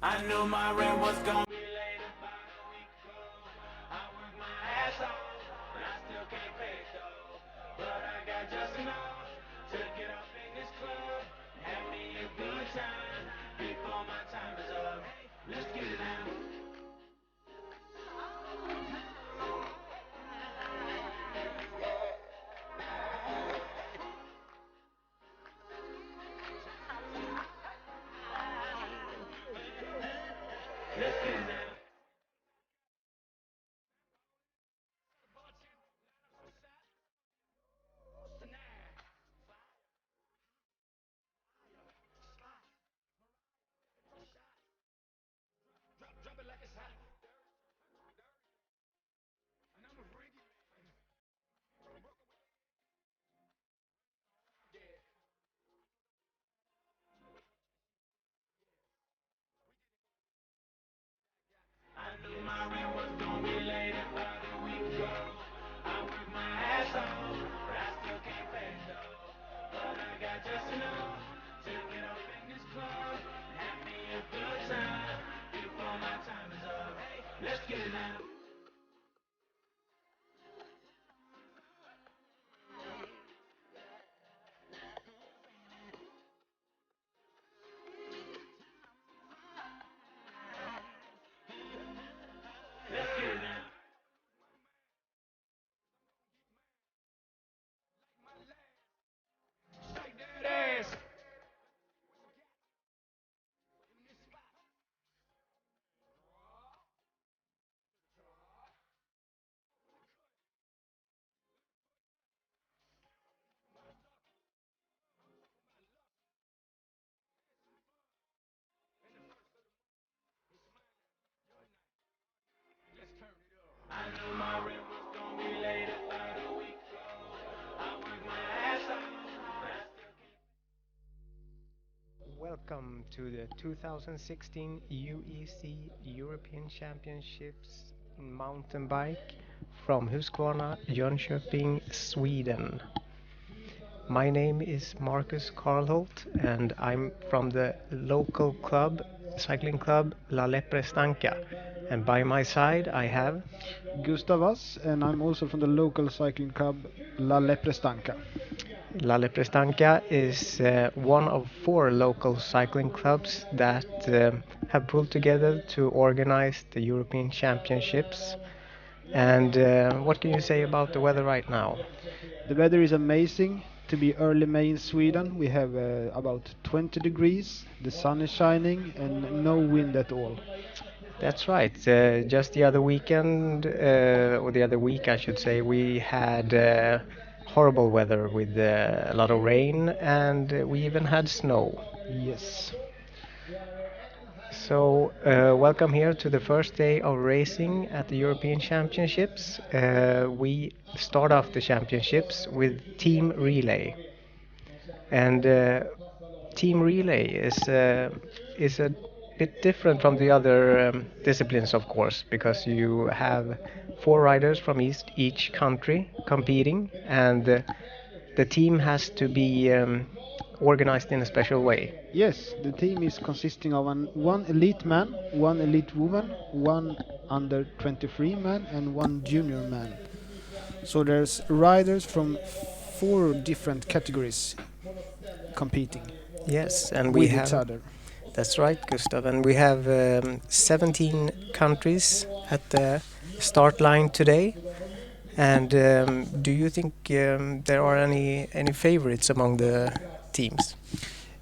I knew my rent was gonna be late about a week ago. I worked my ass off, but I still can't pay it though. But I got just enough to get up in this club, have me a good time before my time is up. Hey, let's get it now. Let's get it now. I knew my rent was gonna be late about a week ago. I worked my ass off, but I still can't pay it though. But I got just enough to get up in this club, have me a good time before my time is up. Hey, let's get it now. Let's get it now. Shake that ass. I knew my rent was gonna be late about a week ago. I worked my ass off, but I still can't. Welcome to the 2016 UEC European Championships in mountain bike from Huskvarna, Jönköping, Sweden. My name is Marcus Karlholt and I'm from the local club, cycling club La Leprestanca. And by my side I have Gustavas, and I'm also from the local cycling club La Leprestanca. La Leprestanca is one of four local cycling clubs that have pulled together to organize the European Championships. And what can you say about the weather right now? The weather is amazing. To be early May in Sweden, we have about 20 degrees, the sun is shining, and no wind at all. That's right. Just the other weekend, or the other week, I should say, we had horrible weather with a lot of rain, and we even had snow. Yes. So, welcome here to the first day of racing at the European Championships. We start off the championships with team relay, and team relay is a bit different from the other disciplines, of course, because you have four riders from each country competing, and the team has to be organized in a special way. Yes, the team is consisting of one elite man, one elite woman, one under 23 man, and one junior man. So there's riders from four different categories competing Yes, and we with each have. other. That's right, Gustav. And we have 17 countries at the start line today. And do you think there are any favorites among the teams?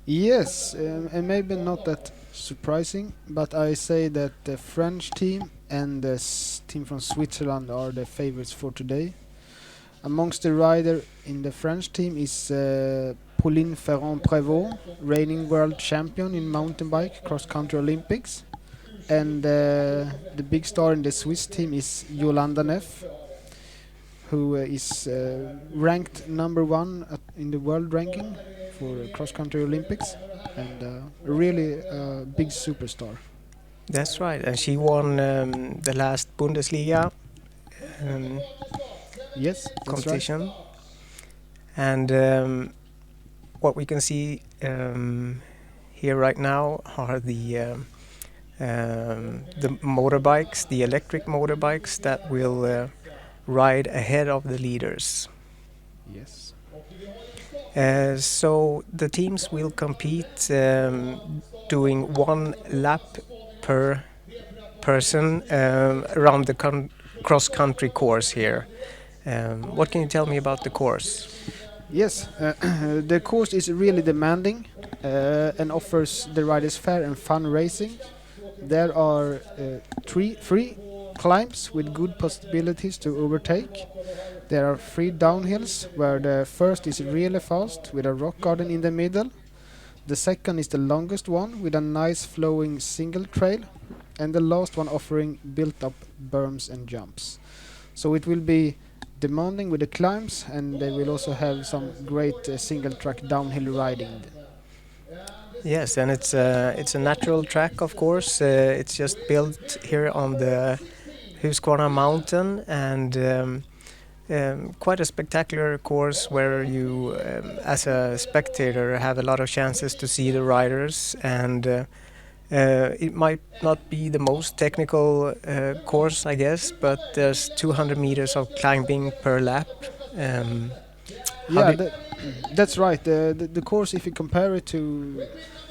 Yes, and maybe not that surprising, but I say that the French team and the team from Switzerland are the favorites for today. Amongst the rider in the French team is Pauline Ferrand-Prévot, reigning world champion in mountain bike cross-country Olympics. And the big star in the Swiss team is Yolanda Neff, who is ranked number one in the world ranking for cross-country Olympics, and really a big superstar. That's right. And she won the last Bundesliga um, Yes, that's right. competition. And what we can see here right now are the the motorbikes, the electric motorbikes that will ride ahead of the leaders. Yes. So the teams will compete doing one lap per person around the cross-country course here. What can you tell me about the course? Yes, the course is really demanding and offers the riders fair and fun racing. There are three climbs with good possibilities to overtake. There are 3 downhills, where the first is really fast with a rock garden in the middle. The second is the longest one with a nice flowing single trail, and the last one offering built-up berms and jumps. So it will be demanding with the climbs, and they will also have some great single-track downhill riding. Yes, and it's a natural track, of course. It's just built here on the Huskvarna mountain, and quite a spectacular course where you, as a spectator, have a lot of chances to see the riders, and it might not be the most technical course, I guess, but there's 200 meters of climbing per lap. Yeah, that's right. The course, if you compare it to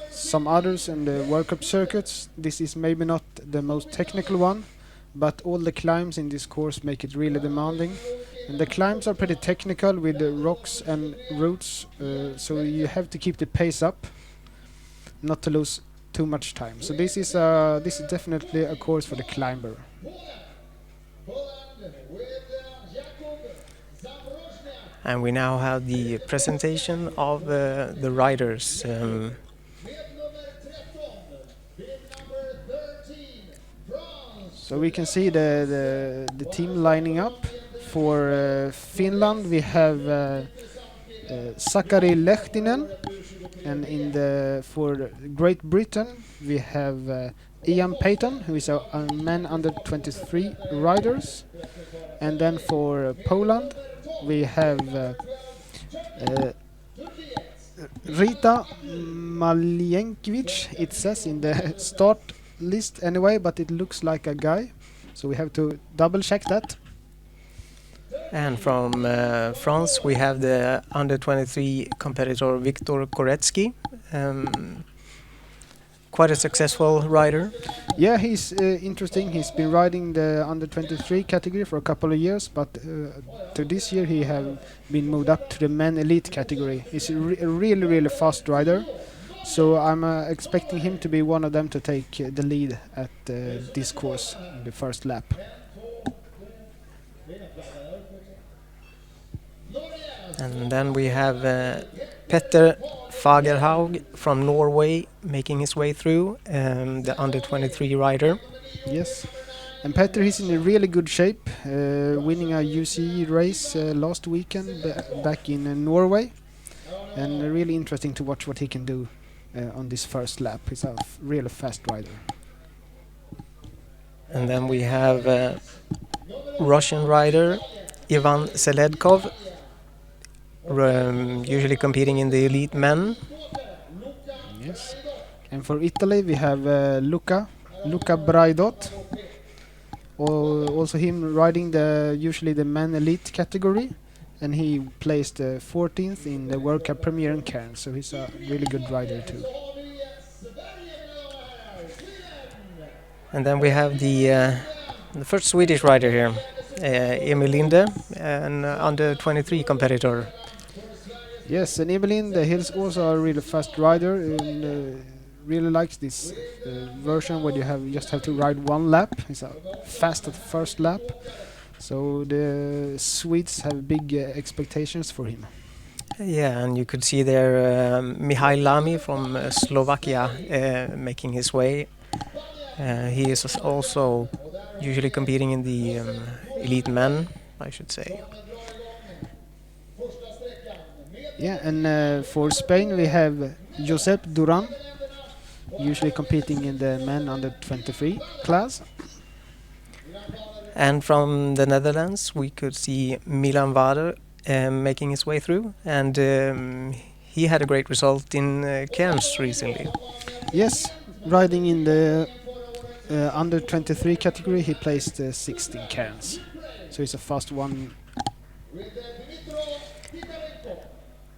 some others in the World Cup circuits, this is maybe not the most technical one, but all the climbs in this course make it really demanding. And the climbs are pretty technical with the rocks and roots, so you have to keep the pace up, not to lose too much time. So this is definitely a course for the climber. And we now have the presentation of the riders. So we can see the team lining up. For Finland we have Sakari Lehtinen, and for Great Britain we have Ian Payton, who is a man under 23 riders, and then for Poland we have Rita Malienkiewicz. It says in the start list anyway, but it looks like a guy, so we have to double check that. And from France we have the under 23 competitor Viktor Koretsky. Quite a successful rider. Yeah, he's interesting. He's been riding the under 23 category for a couple of years, but to this year he have been moved up to the men elite category. He's a really fast rider, so I'm expecting him to be one of them to take the lead at this course in the first lap. And then we have Petter Fagerhaug from Norway making his way through, the under 23 rider. Yes, and Petter is in a really good shape, winning a UCI race last weekend back in Norway, and really interesting to watch what he can do on this first lap. He's a really fast rider. And then we have Russian rider Ivan Seledkov, usually competing in the elite men. Yes, and for Italy we have Luca Braidot, also him riding usually the men elite category, and he placed 14th in the World Cup premiere in Cairns, so he's a really good rider too. And then we have the first Swedish rider here, Emil Linde, an under 23 competitor. Yes, and Emil Linde, he's also a really fast rider, and really likes this version where you just have to ride one lap. He's a fast at first lap, so the Swedes have big expectations for him. Yeah, and you could see there Mihail Lamy from Slovakia making his way. He is also usually competing in the elite men, I should say. Yeah, and for Spain we have Josep Duran, usually competing in the men under 23 class. And from the Netherlands we could see Milan Vader making his way through, and he had a great result in Cairns recently. Yes, riding in the under 23 category, he placed 16 cairns. So he's a fast one.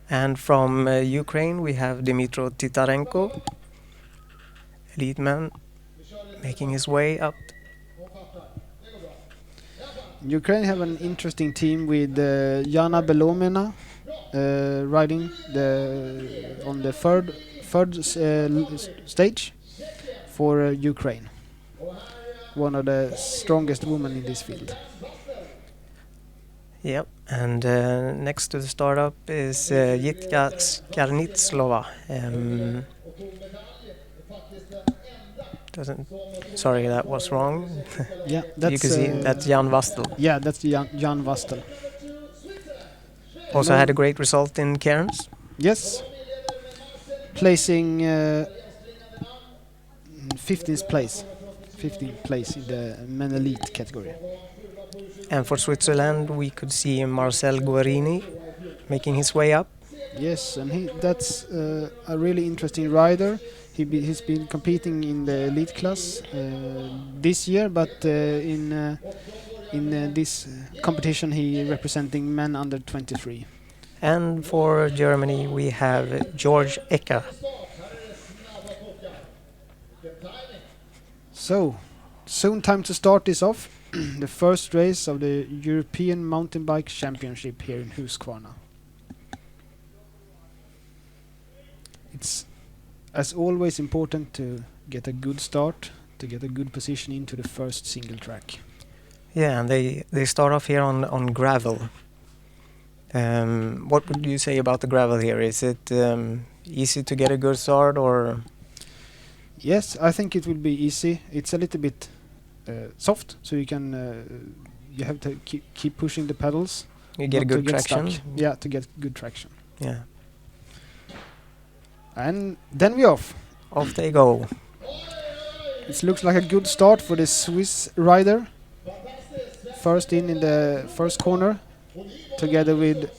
And from Ukraine, we have Dmytro Titarenko, elite man, making his way up. Ukraine have an interesting team with Yana Belomena riding on the third stage for Ukraine. One of the strongest women in this field. Yep, and next to the startup is Yitka Skarnitslova. Sorry, that was wrong. Yeah, that's you can see that's Jan Vastel. Yeah, that's Jan Vastel. Also had a great result in cairns. Yes, placing 15th place. 15th place in the men elite category. And for Switzerland, we could see Marcel Guarini making his way up. Yes, and that's a really interesting rider. He's been competing in the elite class this year, but in this competition he representing men under 23. And for Germany, we have George Ecker. So, soon time to start this off. The first race of the European Mountain Bike Championship here in Huskvarna. It's, as always, important to get a good start, to get a good position into the first single track. Yeah, and they start off here on gravel. What would you say about the gravel here? Is it easy to get a good start, or? Yes, I think it will be easy. It's a little bit soft, so you can you have to keep pushing the pedals. You get a good traction. Yeah, to get good traction. Yeah. And then we off. Off they go. It looks like a good start for the Swiss rider. First in the first corner, together with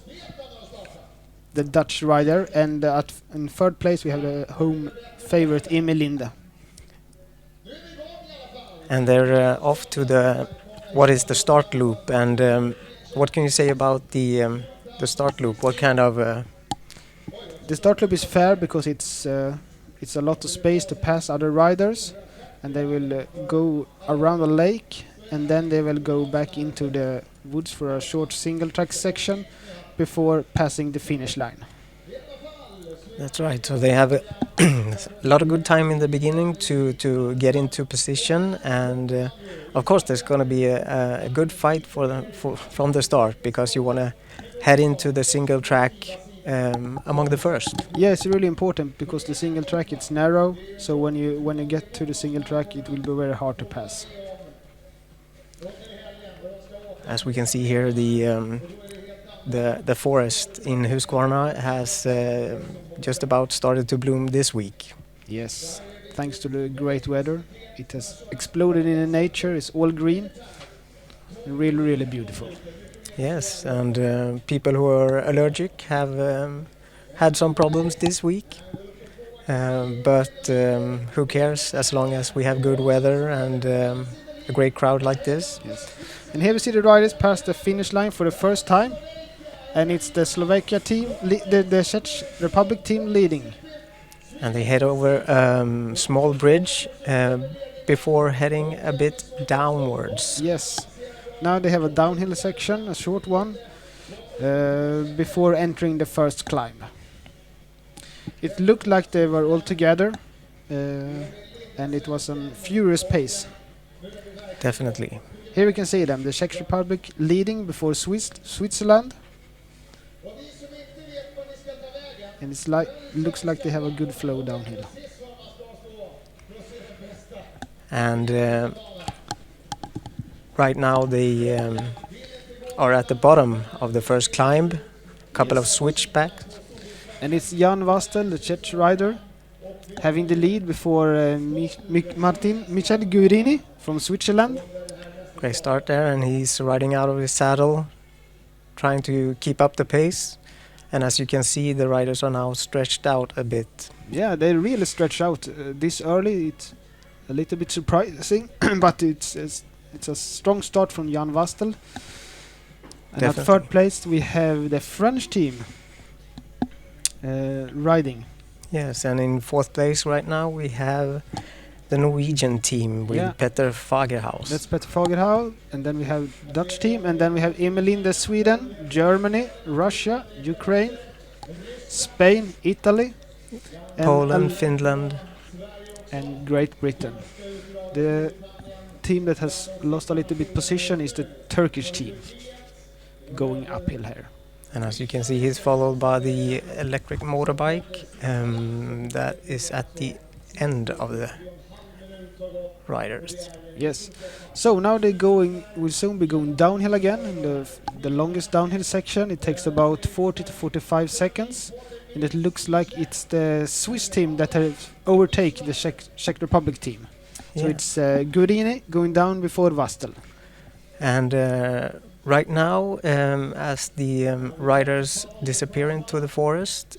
the Dutch rider, and in third place we have the home favorite Emelinda. And they're off to what is the start loop, and what can you say about the start loop? What kind of The start loop is fair because it's a lot of space to pass other riders, and they will go around the lake, and then they will go back into the woods for a short single track section before passing the finish line. That's right. So they have a lot of good time in the beginning to get into position, and of course there's going to be a good fight from the start, because you want to head into the single track among the first. Yeah, it's really important because the single track, it's narrow, so when you get to the single track it will be very hard to pass. As we can see here, the forest in Huskvarna has just about started to bloom this week. Yes, thanks to the great weather, it has exploded in the nature. It's all green, really, really beautiful. Yes, and people who are allergic have had some problems this week, but who cares as long as we have good weather and a great crowd like this. Yes. And here we see the riders pass the finish line for the first time, and it's the Slovakia team, the Czech Republic team leading. And they head over a small bridge before heading a bit downwards. Yes. Now they have a downhill section, a short one, before entering the first climb. It looked like they were all together, and it was a furious pace. Definitely. Here we can see them, the Czech Republic leading before Switzerland. And looks like they have a good flow downhill. And right now they are at the bottom of the first climb, a couple of switchbacks. And it's Jan Vastel, the Czech rider, having the lead before Michel Gurini from Switzerland. Great start there, and he's riding out of his saddle, trying to keep up the pace. And as you can see, the riders are now stretched out a bit. Yeah, they really stretch out this early. a little bit surprising, but it's a strong start from Jan Wastel. And at Definitely. third place we have the French team riding. Yes, and in fourth place right now we have the Norwegian team with Yeah. Petter Fagerhaus. That's Peter Fagerhau, and then we have Dutch team, and then we have Emelinda, Sweden, Germany, Russia, Ukraine, Spain, Italy, and Poland, Finland. and Great Britain. The team that has lost a little bit position is the Turkish team, going uphill here. And as you can see, he's followed by the electric motorbike that is at the end of the riders. Yes. So now we'll soon be going downhill again in the longest downhill section. It takes about 40 to 45 seconds, and it looks like it's the Swiss team that have overtaken the Czech Republic team. So Yeah. it's Gurini going down before Wastel. And right now, as the riders disappear into the forest,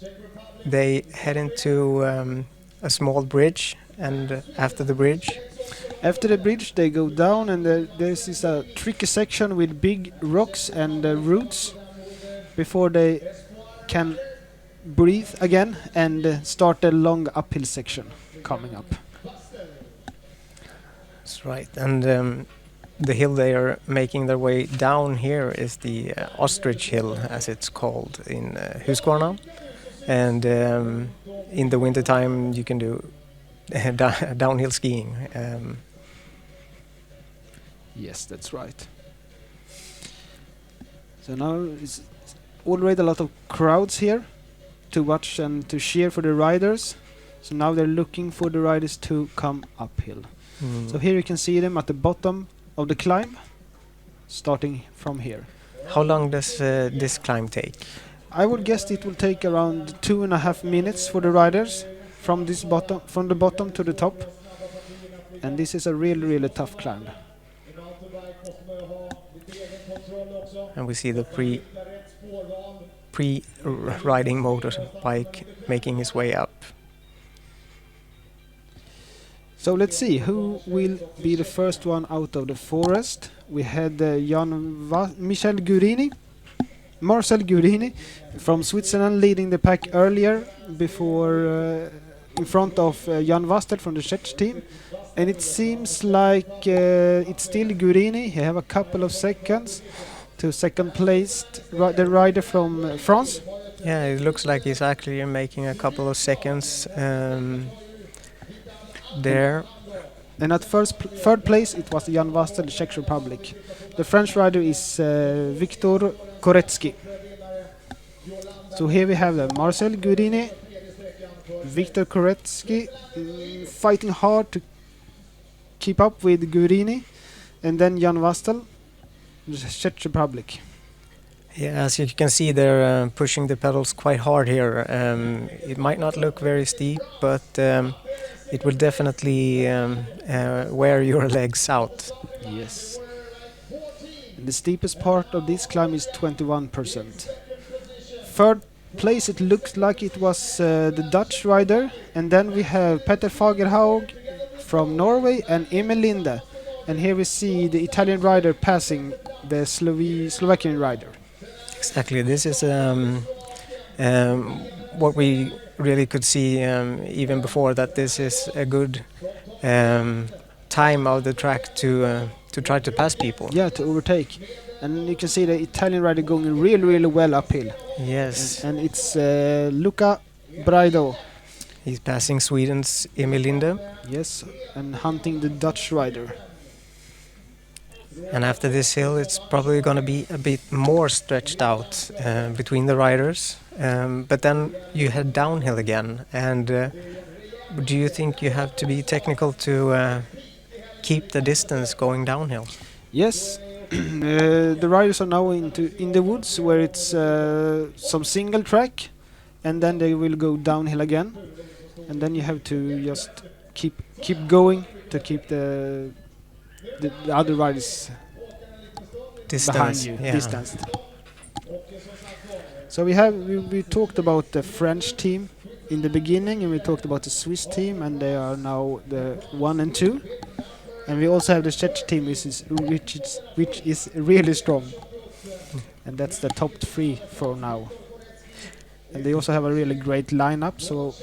they head into a small bridge, and after the bridge, After the bridge, they go down, and this is a tricky section with big rocks and roots before they can breathe again and start a long uphill section coming up. that's right. And the hill they are making their way down here is the Ostrich Hill, as it's called in Huskvarna. And in the wintertime, you can do downhill skiing. Yes, that's right. So now it's already a lot of crowds here to watch and to cheer for the riders. So now they're looking for the riders to come uphill. So here you can see them at the bottom of the climb, starting from here. How long does this climb take? I would guess it will take around 2.5 minutes for the riders from the bottom to the top. And this is a really tough climb. And we see the pre-riding motorbike making his way up. So let's see who will be the first one out of the forest. We had Marcel Gurini from Switzerland leading the pack earlier before in front of Jan Wastel from the Czech team. And it seems like it's still Gurini. He have a couple of seconds to second placed the rider from France. Yeah, it looks like he's actually making a couple of seconds there. And at third place it was Jan Wastel, the Czech Republic. The French rider is Viktor Koretsky. So here we have Marcel Gurini, Viktor Koretsky fighting hard to keep up with Gurini, and then Jan Wastel, the Czech Republic. Yeah, as you can see, they're pushing the pedals quite hard here. It might not look very steep, but it will definitely wear your legs out. Yes. And the steepest part of this climb is 21%. Third place, it looks like it was the Dutch rider, and then we have Petter Fagerhaug from Norway and Emelinda. And here we see the Italian rider passing the Slovakian rider. Exactly. This is what we really could see even before, that this is a good time of the track to try to pass people. Yeah, to overtake. And you can see the Italian rider going really well uphill. Yes. And it's Luca Braido. He's passing Sweden's Emelinda. Yes, and hunting the Dutch rider. And after this hill, it's probably going to be a bit more stretched out between the riders. But then you head downhill again. And do you think you have to be technical to keep the distance going downhill? Yes, the riders are now in the woods where it's some single track, and then they will go downhill again. And then you have to just keep going to keep the other riders behind you, distanced. So we talked about the French team in the beginning, and we talked about the Swiss team, and they are now the 1 and 2. And we also have the Czech team, which is really strong, and that's the top 3 for now. And they also have a really great lineup, so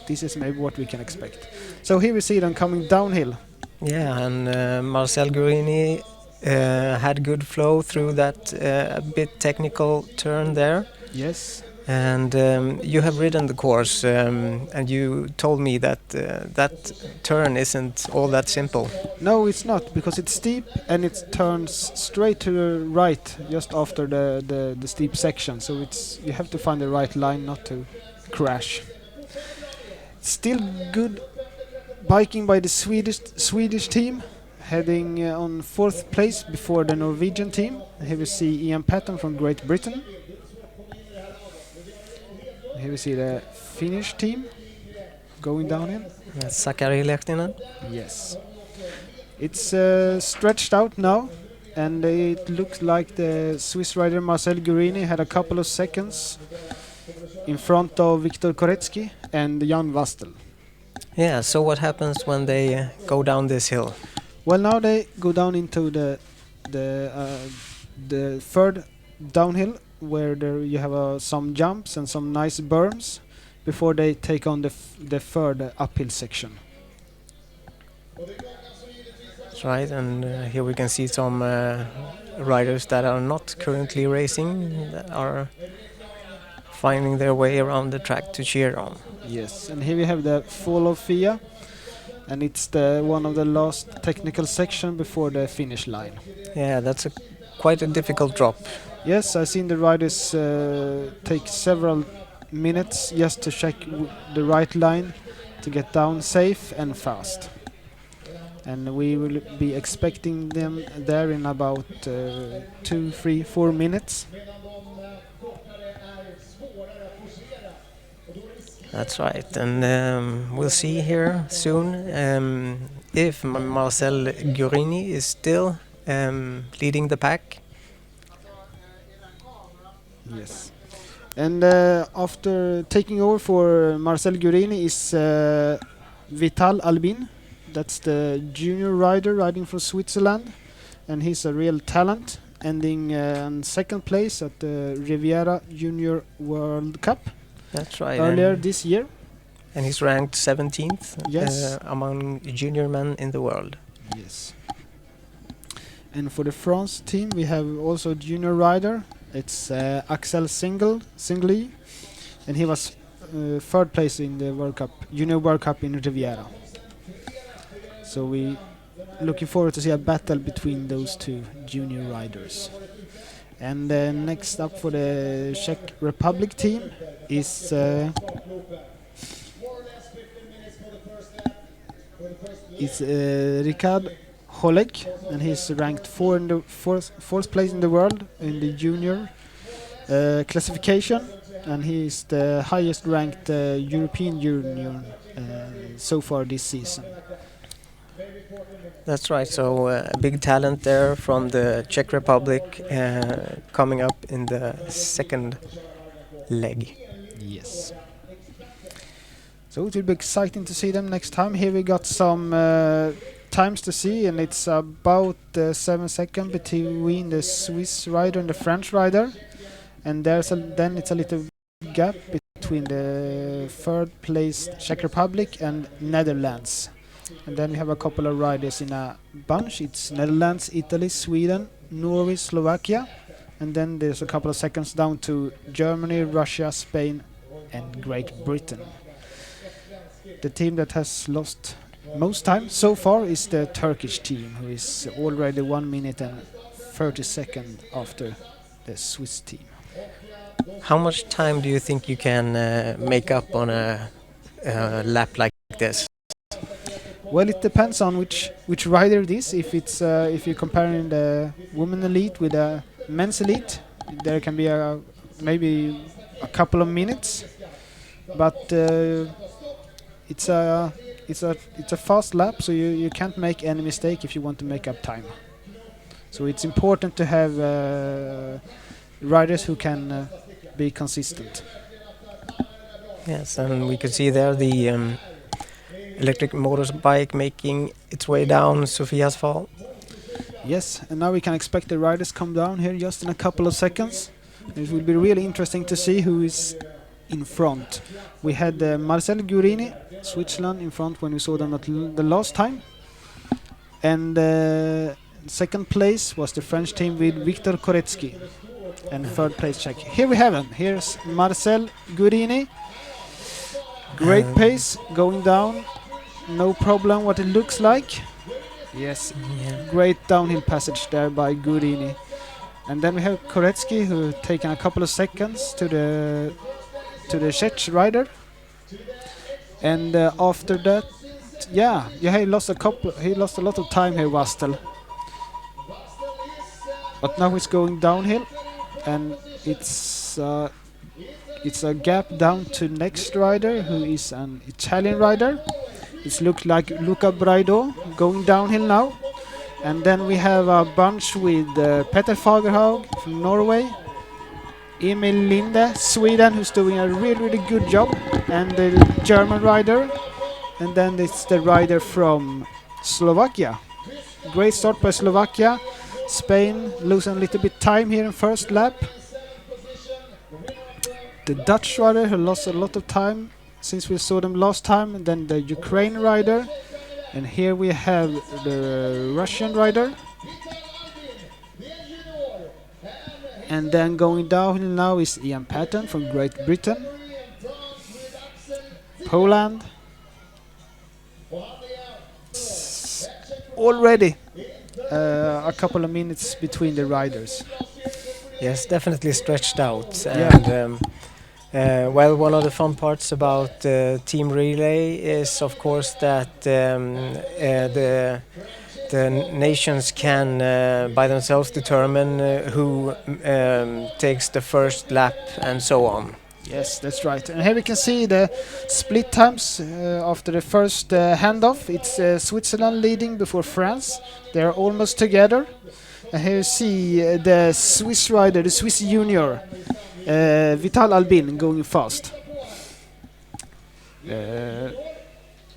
this is maybe what we can expect. So here we see them coming downhill. Yeah, and Marcel Gurini had good flow through that a bit technical turn there. Yes. And you have ridden the course, and you told me that that turn isn't all that simple. No, it's not, because it's steep and it turns straight to the right just after the steep section. So you have to find the right line not to crash. Still good biking by the Swedish team, heading on 4th place before the Norwegian team. Here we see Ian Patton from Great Britain. Here we see the Finnish team going downhill. Sakari Lehtinen. Yes. It's stretched out now, and it looks like the Swiss rider Marcel Gurini had a couple of seconds in front of Viktor Koretsky and Jan Wastel. Yeah, so what happens when they go down this hill? Well, now they go down into the third downhill, where you have some jumps and some nice berms before they take on the third uphill section. That's right, and here we can see some riders that are not currently racing, that are finding their way around the track to cheer on. Yes, and here we have the fall of Fia, and it's one of the last technical section before the finish line. Yeah, that's quite a difficult drop. Yes, I've seen the riders take several minutes just to check the right line to get down safe and fast. And we will be expecting them there in about 2, 3, 4 minutes. That's right, and we'll see here soon if Marcel Gurini is still leading the pack. Yes. And after taking over for Marcel Gurini is Vital Albin. That's the junior rider riding for Switzerland, and he's a real talent, ending in 2nd place at the Riviera Junior World Cup. That's right. Earlier this year. And he's ranked 17th Yes. among junior men in the world. Yes. And for the France team, we have also a junior rider. It's Axel Singly, and he was 3rd place in the World Cup, Junior World Cup in Riviera. So we looking forward to see a battle between those 2 junior riders. And next up for the Czech Republic team is Rikard Holek, and he's ranked 4th place in the world in the junior classification, and he's the highest ranked European junior so far this season. That's right, so a big talent there from the Czech Republic coming up in the 2nd leg. Yes. So it will be exciting to see them next time. Here we got some times to see, and it's about 7 seconds between the Swiss rider and the French rider, and then it's a little gap between the 3rd place Czech Republic and Netherlands. And then we have a couple of riders in a bunch. It's Netherlands, Italy, Sweden, Norway, Slovakia, and then there's a couple of seconds down to Germany, Russia, Spain, and Great Britain. The team that has lost most time so far is the Turkish team, who is already 1 minute and 30 seconds after the Swiss team. How much time do you think you can make up on a lap like this? Well, it depends on which rider it is. If you're comparing the women elite with the men's elite, there can be maybe a couple of minutes, but it's a fast lap, so you can't make any mistake if you want to make up time. So it's important to have riders who can be consistent. Yes, and we could see there the electric motorbike making its way down Sofia's Fall. Yes, and now we can expect the riders come down here just in a couple of seconds. It will be really interesting to see who is in front. We had Marcel Gurini, Switzerland, in front when we saw them the last time. And second place was the French team with Victor Koretsky. And third place Czech. Here we have him. Here's Marcel Gurini. Great pace, going down. No problem what it looks like. Yes, great downhill passage there by Gurini. And then we have Koretsky, who taken a couple of seconds to the Czech rider. And after that, he lost a lot of time here, Wastel. But now he's going downhill, and it's a gap down to next rider, who is an Italian rider. It looks like Luca Braido going downhill now. And then we have a bunch with Petter Fagerhaug from Norway, Emil Linde, Sweden, who's doing a really, really good job, and the German rider. And then it's the rider from Slovakia. Great start by Slovakia. Spain losing a little bit time here in first lap. The Dutch rider who lost a lot of time since we saw them last time, and then the Ukraine rider, and here we have the Russian rider. And then going downhill now is Ian Patton from Great Britain, Poland. Already a couple of minutes between the riders. Yes, definitely stretched out. Yeah. And well, one of the fun parts about team relay is, of course, that the nations can by themselves determine who takes the first lap and so on. Yes, that's right. And here we can see the split times after the first handoff. It's Switzerland leading before France. They are almost together. And here you see the Swiss rider, the Swiss junior, Vital Albin, going fast.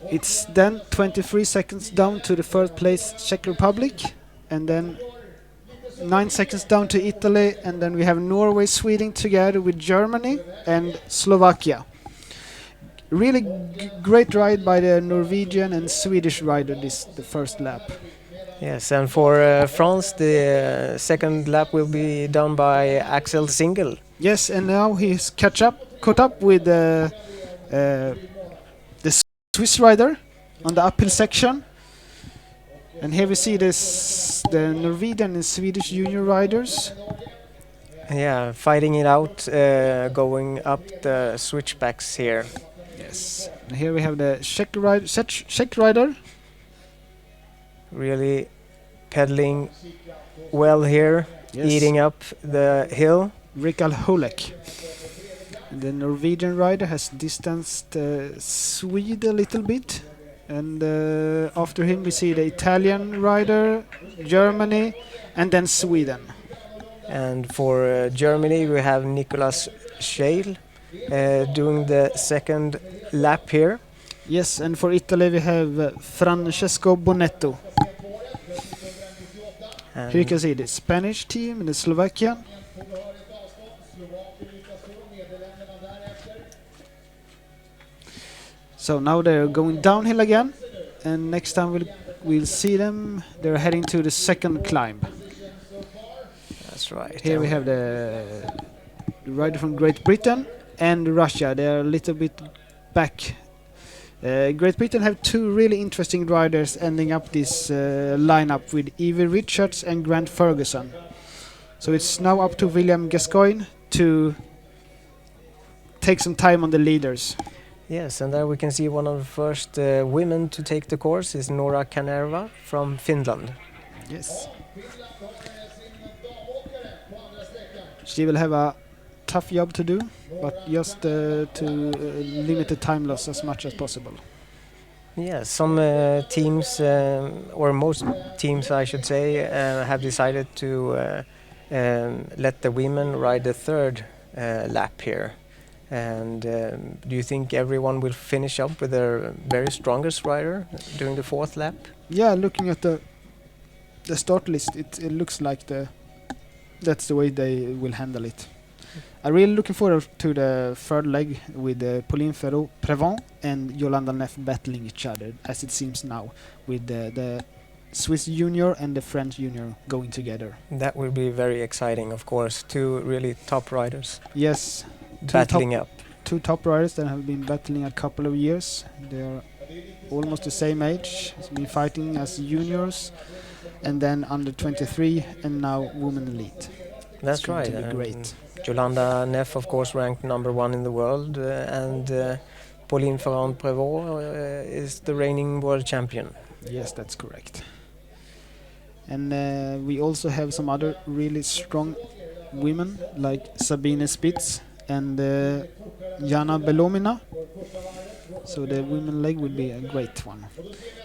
It's then 23 seconds down to the third place Czech Republic, and then 9 seconds down to Italy, and then we have Norway, Sweden together with Germany and Slovakia. Really great ride by the Norwegian and Swedish rider the first lap. Yes, and for France, the second lap will be done by Axel Singel. Yes, and now he's caught up with the Swiss rider on the uphill section. And here we see the Norwegian and Swedish junior riders. Yeah, fighting it out, going up the switchbacks here. Yes. And here we have the Czech rider. Really pedaling well here, Yes. eating up the hill. Rikal Holek. And the Norwegian rider has distanced Swede a little bit. And after him we see the Italian rider, Germany, and then Sweden. And for Germany we have Nicolas Scheil doing the second lap here. Yes, and for Italy we have Francesco Bonetto. And Here you can see the Spanish team and the Slovakian. So now they're going downhill again, and next time we'll see them. They're heading to the second climb. that's right. Here we have the rider from Great Britain and Russia. They're a little bit back. Great Britain have two really interesting riders ending up this lineup with Evie Richards and Grant Ferguson. So it's now up to William Gascoigne to take some time on the leaders. Yes, and there we can see one of the first women to take the course is Nora Kanerva from Finland. Yes. She will have a tough job to do, but just to limit the time loss as much as possible. Yeah, some teams, or most teams I should say, have decided to let the women ride the third lap here. And do you think everyone will finish up with their very strongest rider during the fourth lap? Yeah, looking at the start list, it looks like that's the way they will handle it. I'm really looking forward to the third leg with Pauline Prevent and Yolanda Neff battling each other, as it seems now, with the Swiss junior and the French junior going together. That will be very exciting, of course. Two really top riders. Yes, battling up. Two top riders that have been battling a couple of years. They are almost the same age. Has been fighting as juniors, and then under 23, and now women elite. That's right. To be great. Yolanda Neff, of course, ranked number 1 in the world, and Pauline Ferrand-Prévot is the reigning world champion. Yes, that's correct. And we also have some other really strong women like Sabine Spitz and Jana Belomina. So the women leg will be a great one.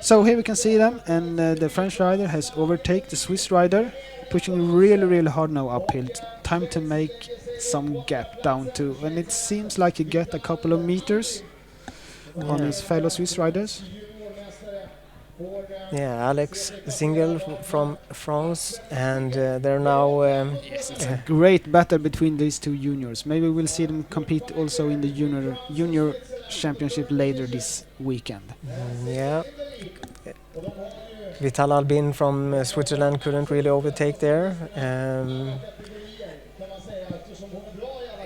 So here we can see them, and the French rider has overtaken the Swiss rider, pushing really hard now uphill. Time to make some gap down to, and it seems like he get a couple of meters on his fellow Swiss riders. Yeah, Alex Zingel from France, and they're now... yes, it's a great battle between these two juniors. Maybe we'll see them compete also in the junior championship later this weekend. Yeah. Vital Albin from Switzerland couldn't really overtake there.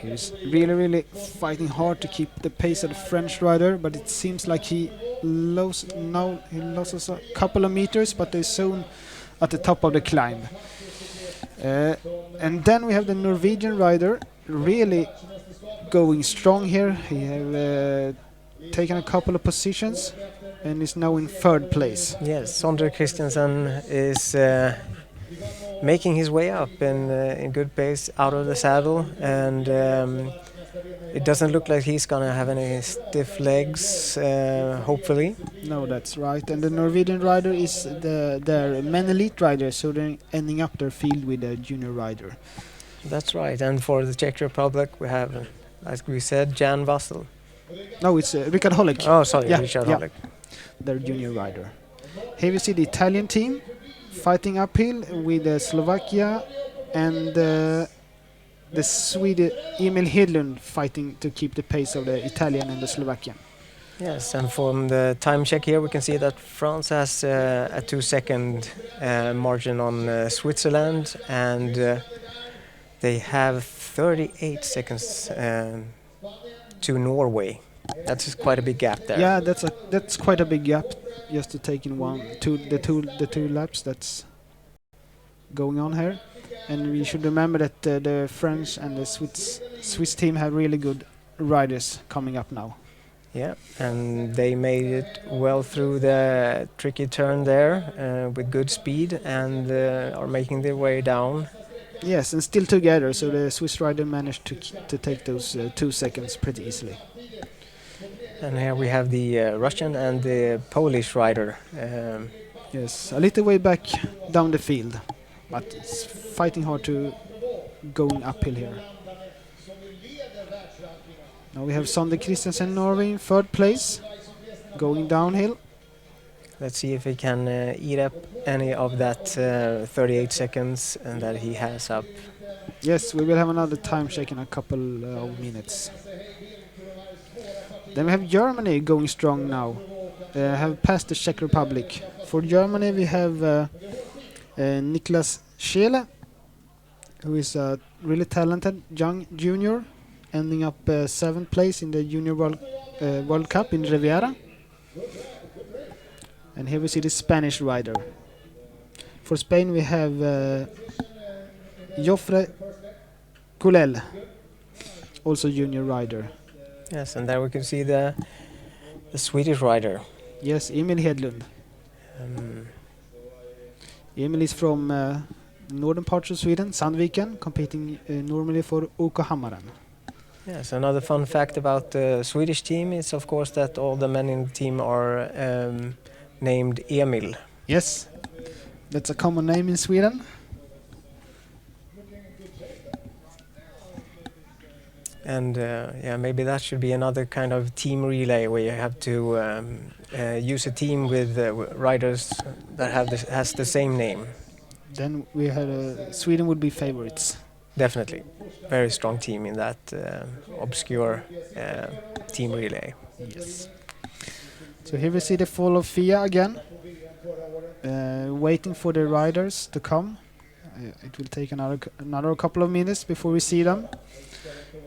He's really fighting hard to keep the pace of the French rider, but it seems like he loses a couple of meters, but they're soon at the top of the climb. And then we have the Norwegian rider really going strong here. He have taken a couple of positions and is now in third place. Yes, Sondre Christensen is making his way up in good pace out of the saddle, and it doesn't look like he's gonna have any stiff legs, hopefully. No, that's right. And the Norwegian rider is their men elite rider, so they're ending up their field with a junior rider. That's right. And for the Czech Republic, we have, as we said, Jan Vassel. No, it's Richard Holek. Oh, sorry, Yeah, Richard yeah. Holek. Their junior rider. Here we see the Italian team fighting uphill with Slovakia and the Swede Emil Hedlund fighting to keep the pace of the Italian and the Slovakian. Yes, and from the time check here, we can see that France has a 2-second margin on Switzerland, and they have 38 seconds to Norway. That's quite a big gap there. Yeah, that's quite a big gap just to take in the two laps that's going on here. And we should remember that the French and the Swiss team have really good riders coming up now. Yeah, and they made it well through the tricky turn there with good speed, and are making their way down. Yes, and still together, so the Swiss rider managed to take those 2 seconds pretty easily. And here we have the Russian and the Polish rider. Yes, a little way back down the field, but it's fighting hard to going uphill here. Now we have Sondre Christensen, Norway, in third place, going downhill. Let's see if he can eat up any of that 38 seconds and that he has up. Yes, we will have another time check in a couple of minutes. Then we have Germany going strong now. Have passed the Czech Republic. For Germany we have Niklas Scheele, who is a really talented young junior, ending up 7th place in the Junior World Cup in Riviera. And here we see the Spanish rider. For Spain we have Jofre Culel, also junior rider. Yes, and there we can see the Swedish rider. Yes, Emil Hedlund. Emil is from northern parts of Sweden, Sandviken, competing normally for OK Hammaren. Yes, another fun fact about the Swedish team is, of course, that all the men in the team are named Emil. Yes, that's a common name in Sweden. And yeah, maybe that should be another kind of team relay where you have to use a team with riders that has the same name. Then we had Sweden would be favorites. Definitely, very strong team in that obscure team relay. Yes. So here we see the fall of FIA again, waiting for the riders to come. It will take another couple of minutes before we see them.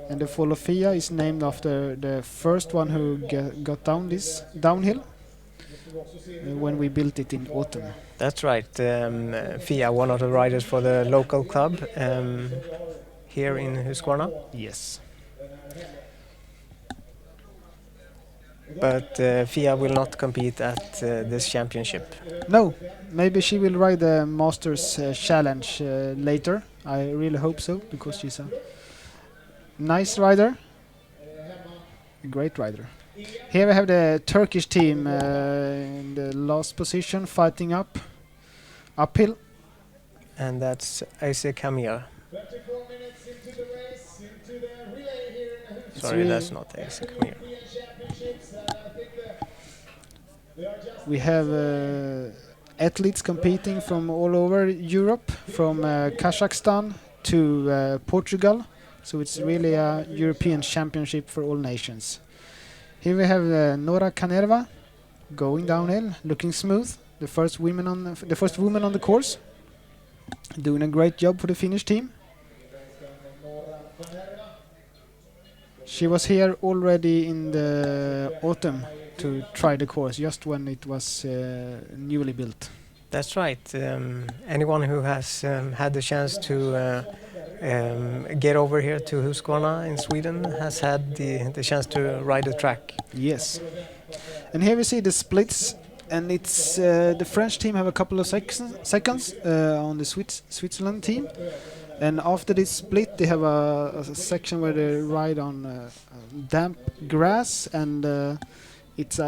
And the fall of FIA is named after the first one who got down this downhill when we built it in autumn. That's right. FIA, one of the riders for the local club here in Huskvarna. Yes. But FIA will not compete at this championship. No, maybe she will ride the Masters Challenge later. I really hope so, because she's a nice rider, a great rider. Here we have the Turkish team in the last position, fighting uphill. And that's Ayse Kamir. Sorry, that's not Ayse Kamir. We have athletes competing from all over Europe, from Kazakhstan to Portugal. So it's really a European championship for all nations. Here we have Nora Kanerva going downhill, looking smooth. The first woman on the course, doing a great job for the Finnish team. She was here already in the autumn to try the course, just when it was newly built. That's right. Anyone who has had the chance to get over here to Huskvarna in Sweden has had the chance to ride the track. Yes. And here we see the splits, and it's the French team have a couple of seconds on the Switzerland team. And after this split, they have a section where they ride on damp grass, and it's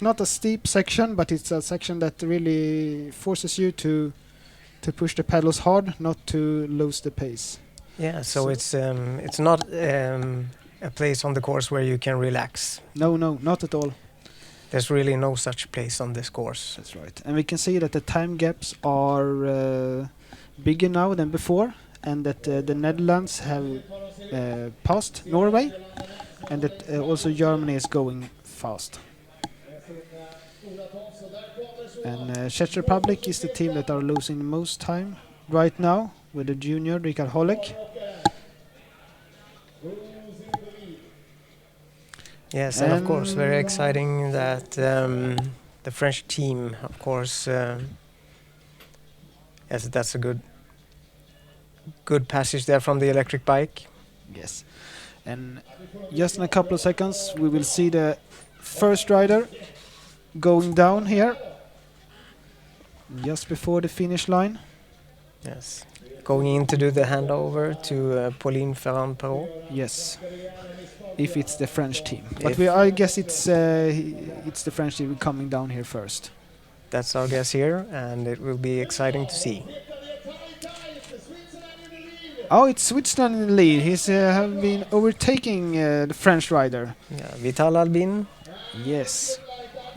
not a steep section, but it's a section that really forces you to push the pedals hard, not to lose the pace. Yeah, so it's not a place on the course where you can relax. No, not at all. There's really no such place on this course. That's right. And we can see that the time gaps are bigger now than before, and that the Netherlands have passed Norway, and that also Germany is going fast. And Czech Republic is the team that are losing most time right now, with the junior Rikard Holek. Yes, and of course, very exciting that the French team, of course, yes, that's a good passage there from the electric bike. Yes. And just in a couple of seconds, we will see the first rider going down here, just before the finish line. Yes, going in to do the handover to Pauline Ferrand-Perrault. Yes, if it's the French team. But I guess it's the French team coming down here first. That's our guess here, and it will be exciting to see. Oh, it's Switzerland in the lead. He's have been overtaking the French rider. Yeah, Vital Albin. Yes,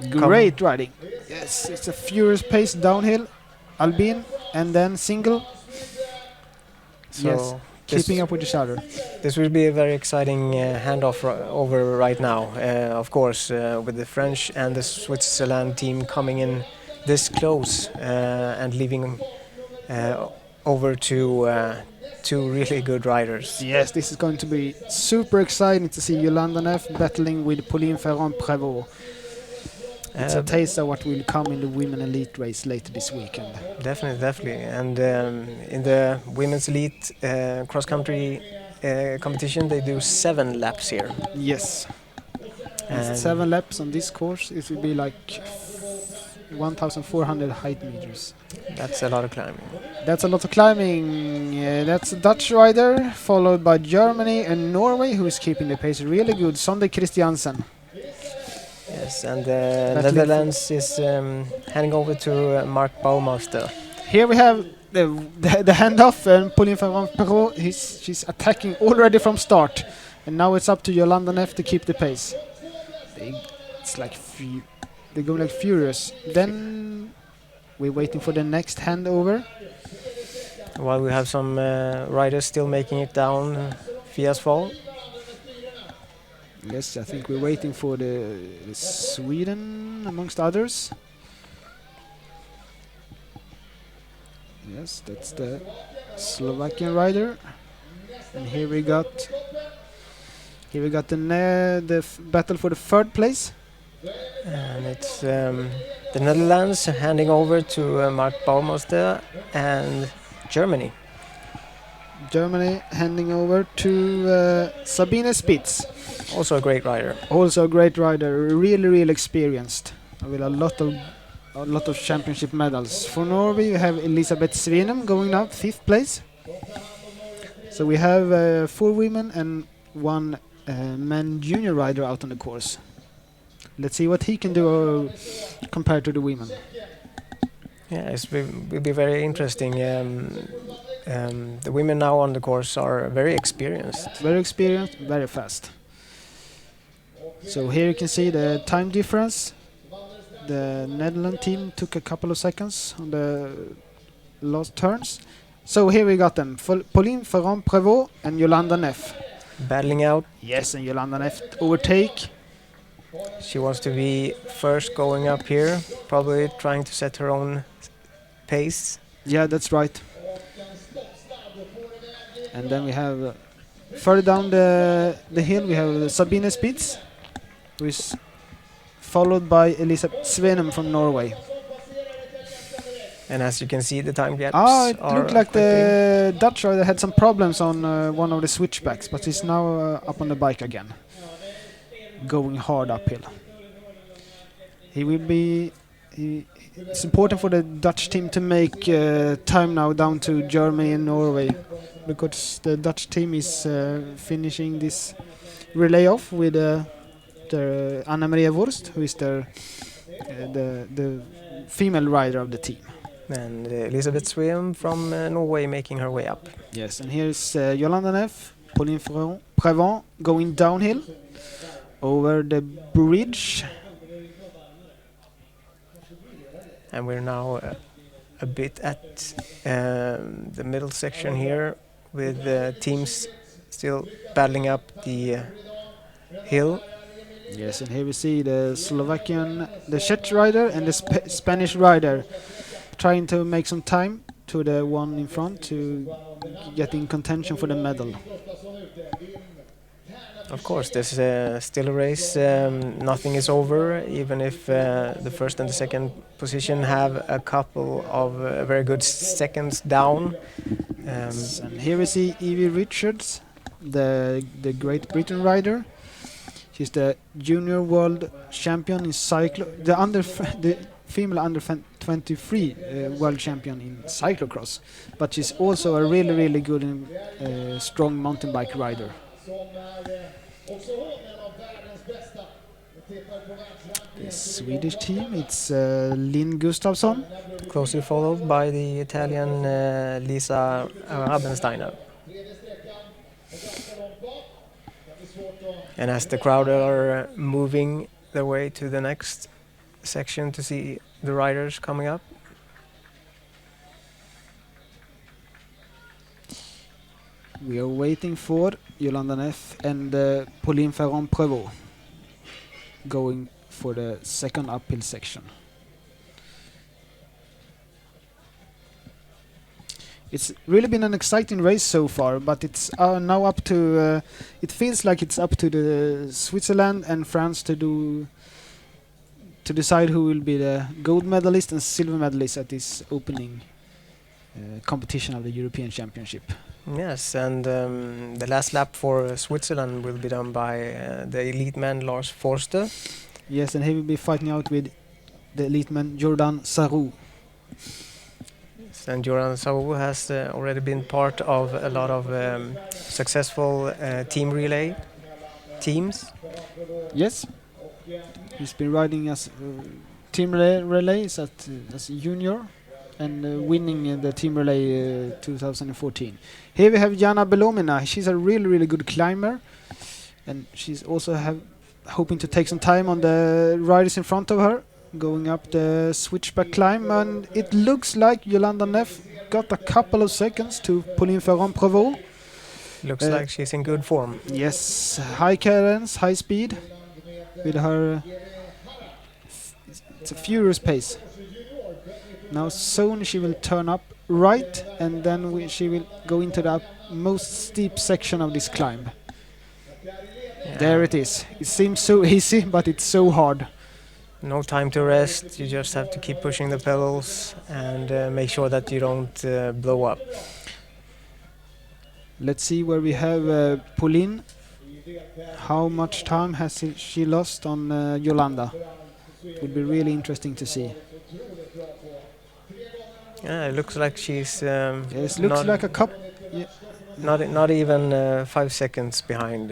great riding. Yes, it's a furious pace downhill. Albin, and then single. So yes, keeping up with each other. This will be a very exciting handoff over right now. Of course, with the French and the Switzerland team coming in this close and leaving over to two really good riders. Yes, this is going to be super exciting to see Yolanda Neff battling with Pauline Ferrand-Prévot. It's a taste of what will come in the women elite race later this weekend. Definitely. And in the women's elite cross-country competition, they do 7 laps here. Yes. And 7 laps on this course, it will be like 1,400 height meters. That's a lot of climbing. That's a lot of climbing. That's a Dutch rider, followed by Germany and Norway, who is keeping the pace really good. Sonde Christiansen. Yes, and the Netherlands is heading over to Mark Bouwmaster. Here we have the handoff, and Pauline Ferrand-Perrault, she's attacking already from start. And now it's up to Yolanda Neff to keep the pace. It's like they go like furious. Then we're waiting for the next handover. While we have some riders still making it down Fia's fall. Yes, I think we're waiting for the Sweden amongst others. Yes, that's the Slovakian rider. And here we got the battle for the third place. And it's the Netherlands handing over to Mark Baumoster and Germany. Germany handing over to Sabine Spitz. Also a great rider. Also a great rider, really experienced with a lot of championship medals. For Norway, we have Elisabeth Svenem going up 5th place. So we have 4 women and 1 man junior rider out on the course. Let's see what he can do compared to the women. Yeah, it will be very interesting. The women now on the course are very experienced. Very experienced, very fast. So here you can see the time difference. The Netherlands team took a couple of seconds on the last turns. So here we got them, Pauline Ferrand-Prévot and Yolanda Neff. Battling out. Yes, and Yolanda Neff overtake. She wants to be first going up here, probably trying to set her own pace. Yeah, that's right. And then we have further down the hill we have Sabine Spitz, who is followed by Elisabeth Svenem from Norway. And as you can see, the time gaps it are looked like quite the Dutch rider had some problems on one of the switchbacks, but he's now up on the bike again, going hard uphill. It's important for the Dutch team to make time now down to Germany and Norway, because the Dutch team is finishing this relay off with Anna-Maria Wurst, who is the female rider of the team. And Elisabeth Sveem from Norway making her way up. Yes, and here's Yolanda Neff, Pauline Prévent going downhill over the bridge. And we're now a bit at the middle section here, with teams still battling up the hill. Yes, and here we see the Slovakian, the Czech rider and the Spanish rider trying to make some time to the one in front to get in contention for the medal. Of course, there's still a race. Nothing is over, even if the first and the second position have a couple of very good seconds down. And here we see Evie Richards, the Great Britain rider. She's the junior world champion in the female under 23 world champion in cyclocross, but she's also a really good and strong mountain bike rider. The Swedish team, it's Linn Gustafsson. Closely followed by the Italian Lisa Rabensteiner. And as the crowd are moving their way to the next section to see the riders coming up. We are waiting for Yolanda Neff and Pauline Ferrand-Prévot going for the second uphill section. It's really been an exciting race so far, but it's now up to. It feels like it's up to the Switzerland and France to decide who will be the gold medalist and silver medalist at this opening competition of the European Championship. Yes, and the last lap for Switzerland will be done by the elite man Lars Forster. Yes, and he will be fighting out with the elite man Jordan Sarrou. And Jordan Sarrou has already been part of a lot of successful team relay teams. Yes, he's been riding as team relays as a junior and winning the team relay 2014. Here we have Jana Belomina. She's a really, really good climber, and she's also hoping to take some time on the riders in front of her, going up the switchback climb, and it looks like Yolanda Neff got a couple of seconds to Pauline Ferrand-Prévot. Looks like she's in good form. Yes, high cadence, high speed with her. It's a furious pace. Now soon she will turn up right, and then she will go into the most steep section of this climb. Yeah. There it is. It seems so easy, but it's so hard. No time to rest. You just have to keep pushing the pedals and make sure that you don't blow up. Let's see where we have Pauline. How much time has she lost on Yolanda? It would be really interesting to see. Yeah, it looks like she's Yes, looks like a cup. Yeah. not even 5 seconds behind.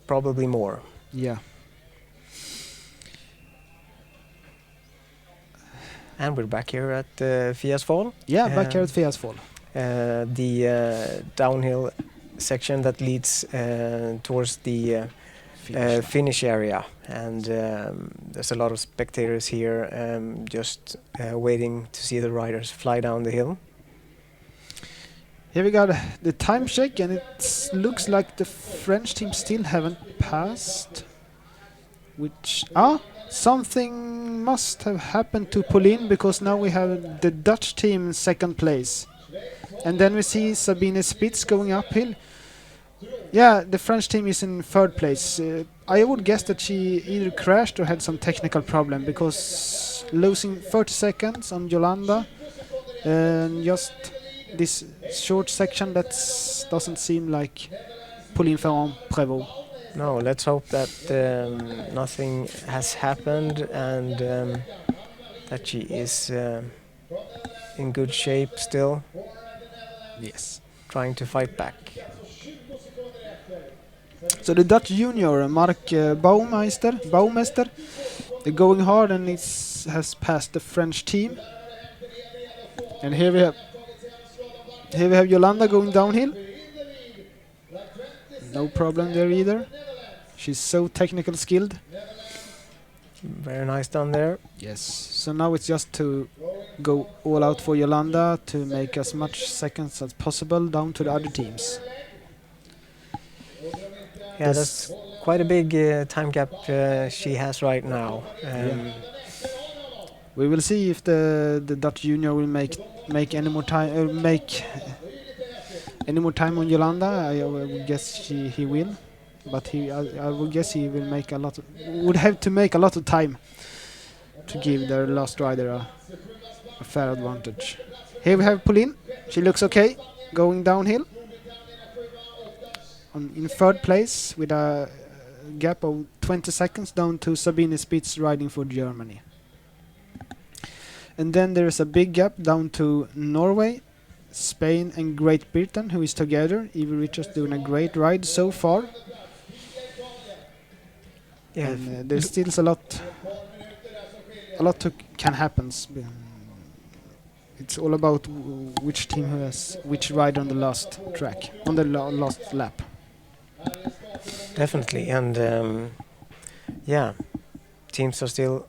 Probably more. Yeah. And we're back here at Fiasfall. Yeah, back here at Fiasfall. The downhill section that leads towards the finish area, and there's a lot of spectators here just waiting to see the riders fly down the hill. Here we got the time check, and it looks like the French team still haven't passed. Something must have happened to Pauline, because now we have the Dutch team in second place. And then we see Sabine Spitz going uphill. Yeah, the French team is in third place. I would guess that she either crashed or had some technical problem, because losing 30 seconds on Yolanda and just this short section, that doesn't seem like Pauline Ferrand-Prévot. No, let's hope that nothing has happened and that she is in good shape still. Yes. Trying to fight back. So the Dutch junior, Mark Baumeister, they're going hard, and has passed the French team. And here we have Yolanda going downhill. No problem there either. She's so technical skilled. Very nice down there. Yes. So now it's just to go all out for Yolanda to make as much seconds as possible down to the other teams. Yeah, that's quite a big time gap she has right now. We will see if the Dutch junior will make any more time any more time on Yolanda. I would guess he will, but I would guess he will would have to make a lot of time to give their last rider a fair advantage. Here we have Pauline. She looks okay going downhill. In third place with a gap of 20 seconds down to Sabine Spitz riding for Germany. And then there is a big gap down to Norway, Spain and Great Britain, who is together. Evie Richards doing a great ride so far. Yeah, And there's still a lot can happen. It's all about which team has which rider on the last track, on the last lap. definitely. And yeah, teams are still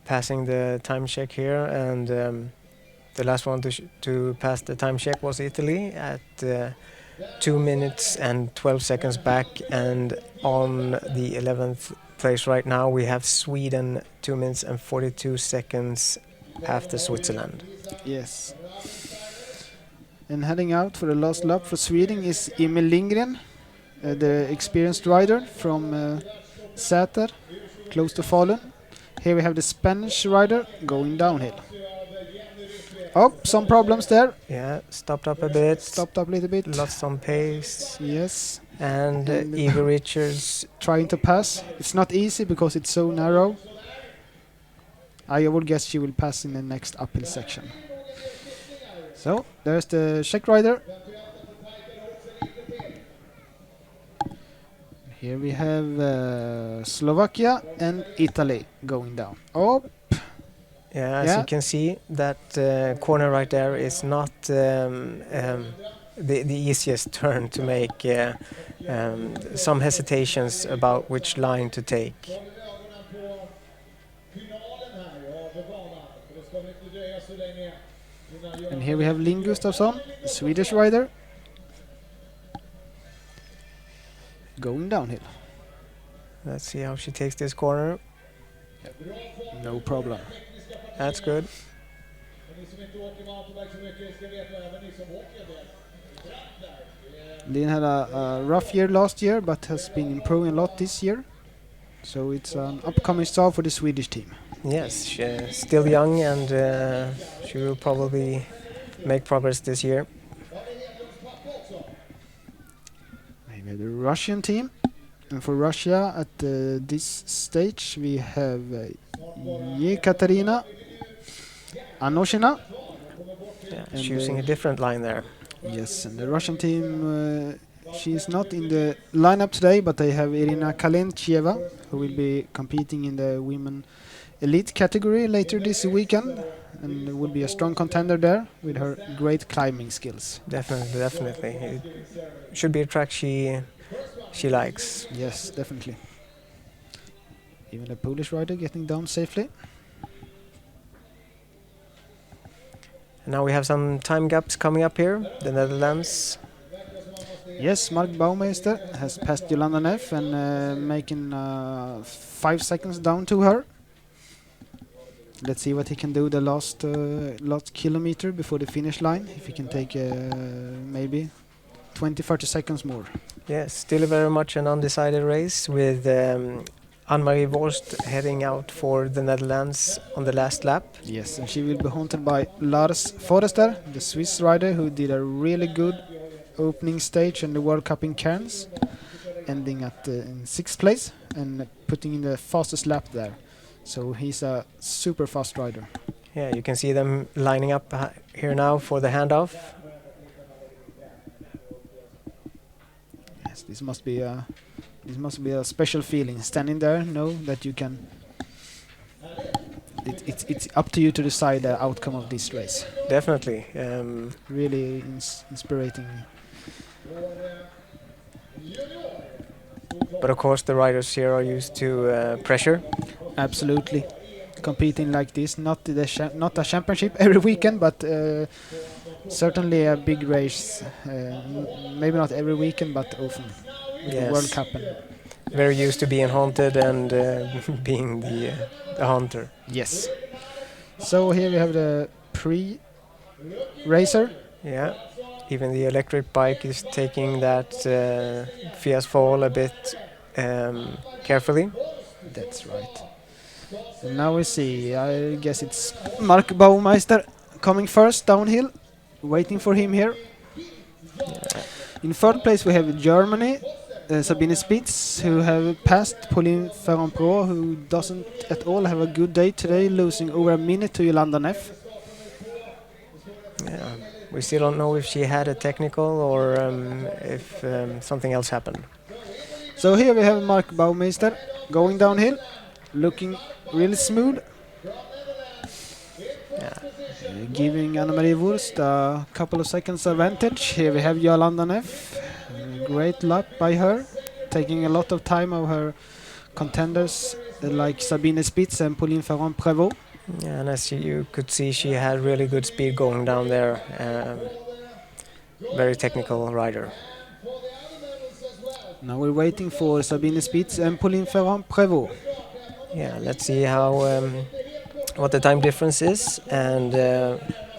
passing the time check here, and the last one to pass the time check was Italy at 2 minutes and 12 seconds back, and on the 11th place right now we have Sweden 2 minutes and 42 seconds after Switzerland. Yes. And heading out for the last lap for Sweden is Emil Lindgren, the experienced rider from Säter, close to Falun. Here we have the Spanish rider going downhill. Oh, some problems there. Yeah, stopped up a bit. Stopped up a little bit. Lost some pace. Yes. And Evie Richards trying to pass. It's not easy because it's so narrow. I would guess she will pass in the next uphill section. So, there's the Czech rider. Here we have Slovakia and Italy going down. Oh, Yeah, as Yeah. you can see, that corner right there is not the easiest turn to make. Some hesitations about which line to take. And here we have Linn Gustafsson, the Swedish rider, going downhill. Let's see how she takes this corner. No problem. That's good. Linn had a rough year last year, but has been improving a lot this year. So it's an upcoming star for the Swedish team. Yes, she's still young, and she will probably make progress this year. Maybe the Russian team. And for Russia, at this stage, we have Yekaterina Anoshina. Yeah, And, choosing a different line there. Yes, and the Russian team, she is not in the lineup today, but they have Irina Kalencheva, who will be competing in the women elite category later this weekend, and will be a strong contender there with her great climbing skills. Definitely, definitely. It should be a track she likes. Yes, definitely. Even a Polish rider getting down safely. And now we have some time gaps coming up here. The Netherlands. Yes, Mark Baumeister has passed Jolanda Neff and making 5 seconds down to her. Let's see what he can do the last kilometer before the finish line. If he can take maybe 20-30 seconds more. Yes, still very much an undecided race with Anne-Marie Worst heading out for the Netherlands on the last lap. Yes, and she will be haunted by Lars Forrester, the Swiss rider who did a really good opening stage in the World Cup in Cairns, ending at in 6th place and putting in the fastest lap there. So he's a super fast rider. Yeah, you can see them lining up here now for the handoff. Yes, this must be a special feeling. Standing there, know that you can. It's up to you to decide the outcome of this race. Definitely. Really inspiring. But of course, the riders here are used to pressure. Absolutely, competing like this, not a championship every weekend, but certainly a big race. Maybe not every weekend, but often. Yes. World Cup. And very used to being haunted and being the hunter. yes. So here we have the pre-racer. Yeah. Even the electric bike is taking that Fias fall a bit carefully. That's right. And now we see, I guess it's Mark Baumeister coming first downhill, waiting for him here. In 3rd place we have Germany, Sabine Spitz, who have passed Pauline Ferrand-Pro, who doesn't at all have a good day today, losing over a minute to Jolanda Neff. Yeah. We still don't know if she had a technical or if something else happened. So here we have Mark Baumeister going downhill, looking really smooth. Yeah. Giving Anne-Marie Wurst a couple of seconds advantage. Here we have Jolanda Neff. Great lap by her, taking a lot of time of her contenders like Sabine Spitz and Pauline Ferrand-Prévot. Yeah, and as you could see, she had really good speed going down there. Very technical rider. Now we're waiting for Sabine Spitz and Pauline Ferrand-Prévot. Yeah, let's see how what the time difference is. And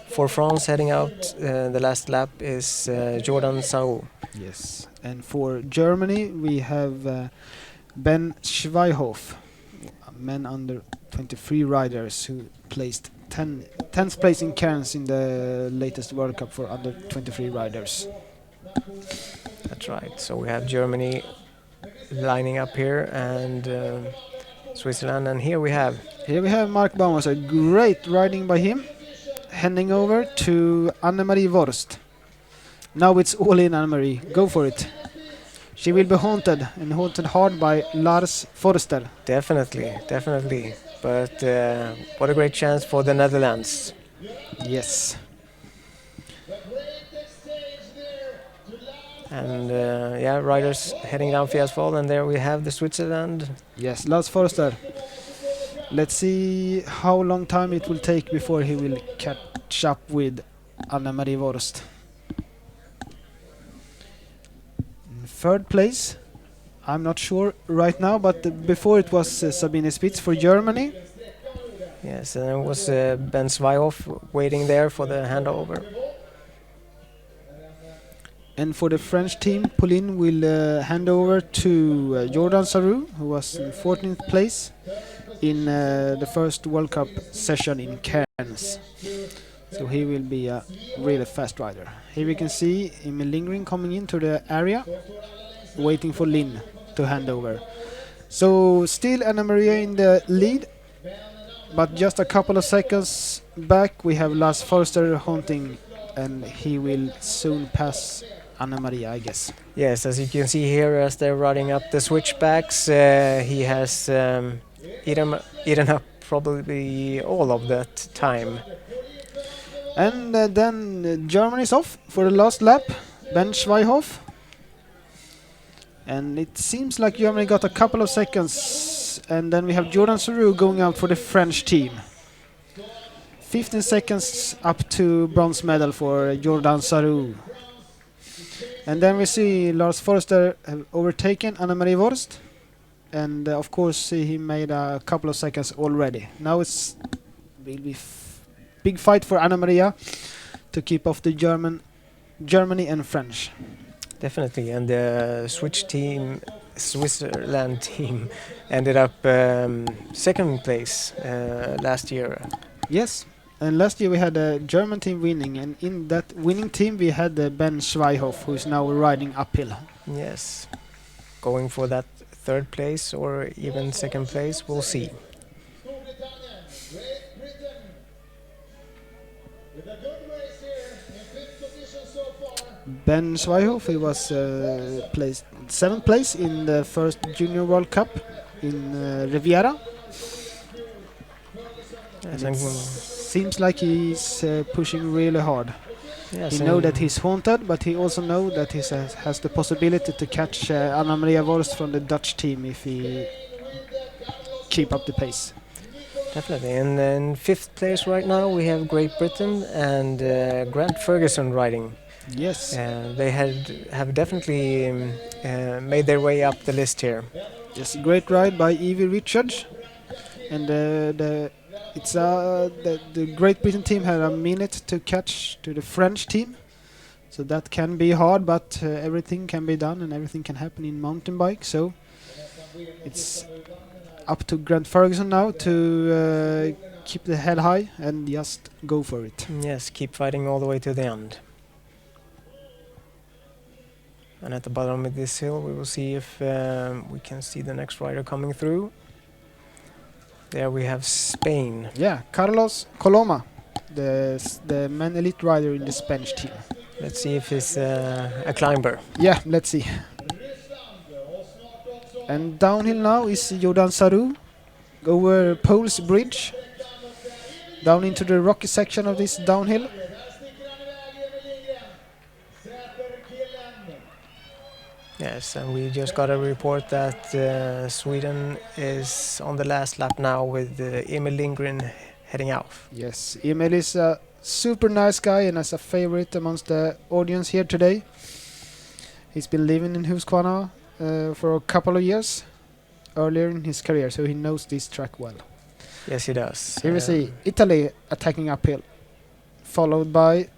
for France, heading out the last lap is Jordan Sao. Yes, and for Germany we have Ben Schweihoff, men under 23 riders who placed 10th place in Cairns in the latest World Cup for under 23 riders. That's right. So we have Germany lining up here and Switzerland, and here we have Mark Baumeister. Great riding by him, handing over to Anne-Marie Worst. Now it's all in, Anne-Marie. Go for it. She will be haunted hard by Lars Forster. definitely. But what a great chance for the Netherlands. Yes. And yeah, riders heading down Fjällsfall, and there we have the Switzerland. Yes, Lars Forster. Let's see how long time it will take before he will catch up with Anna-Marie Worst. In third place, I'm not sure right now, but before it was Sabine Spitz for Germany. Yes, and it was Ben Zweihoff waiting there for the handover. And for the French team, Pauline will hand over to Jordan Sarrou, who was in 14th place in the first World Cup session in Cairns. So he will be a really fast rider. Here we can see Emil Lindgren coming into the area, waiting for Lynn to hand over. So still Anna Maria in the lead, but just a couple of seconds back we have Lars Forster hunting, and he will soon pass Anna Maria, I guess. Yes, as you can see here, as they're riding up the switchbacks, he has eaten up probably all of that time. And then Germany's off for the last lap, Ben Schweihoff. And it seems like Germany got a couple of seconds, and then we have Jordan Sarrou going out for the French team. 15 seconds up to bronze medal for Jordan Sarrou. And then we see Lars Forster have overtaken Anna-Marie Worst, and of course he made a couple of seconds already. Now it's will be big fight for Anna-Maria to keep off the Germany and French. Definitely, and the Switzerland team ended up second place last year. Yes, and last year we had a German team winning, and in that winning team we had Ben Schweihoff, who is now riding uphill. Yes, going for that third place or even second place, we'll see. Ben Schweihoff, he was placed 7th place in the first Junior World Cup in Riviera. Seems like he's pushing really hard. Yes, he knows that he's haunted, but he also knows that he has the possibility to catch Anna-Maria Worst from the Dutch team if he keep up the pace. Definitely, and in 5th place right now we have Great Britain and Grant Ferguson riding. Yes. They have definitely made their way up the list here. Yes, great ride by Evie Richards, and the Great Britain team had a minute to catch to the French team, so that can be hard, but everything can be done and everything can happen in mountain bike. So it's up to Grant Ferguson now to keep the head high and just go for it. Yes, keep fighting all the way to the end. And at the bottom of this hill we will see if we can see the next rider coming through. There we have Spain. Yeah, Carlos Coloma, the men elite rider in the Spanish team. Let's see if he's a climber. Yeah, let's see. And downhill now is Jordan Sarrou over Poles Bridge, down into the rocky section of this downhill. Yes, and we just got a report that Sweden is on the last lap now with Emil Lindgren heading out. Yes, Emil is a super nice guy and as a favorite amongst the audience here today. He's been living in Huskvarna for a couple of years earlier in his career, so he knows this track well. Yes, he does. Here we see Italy attacking uphill, followed by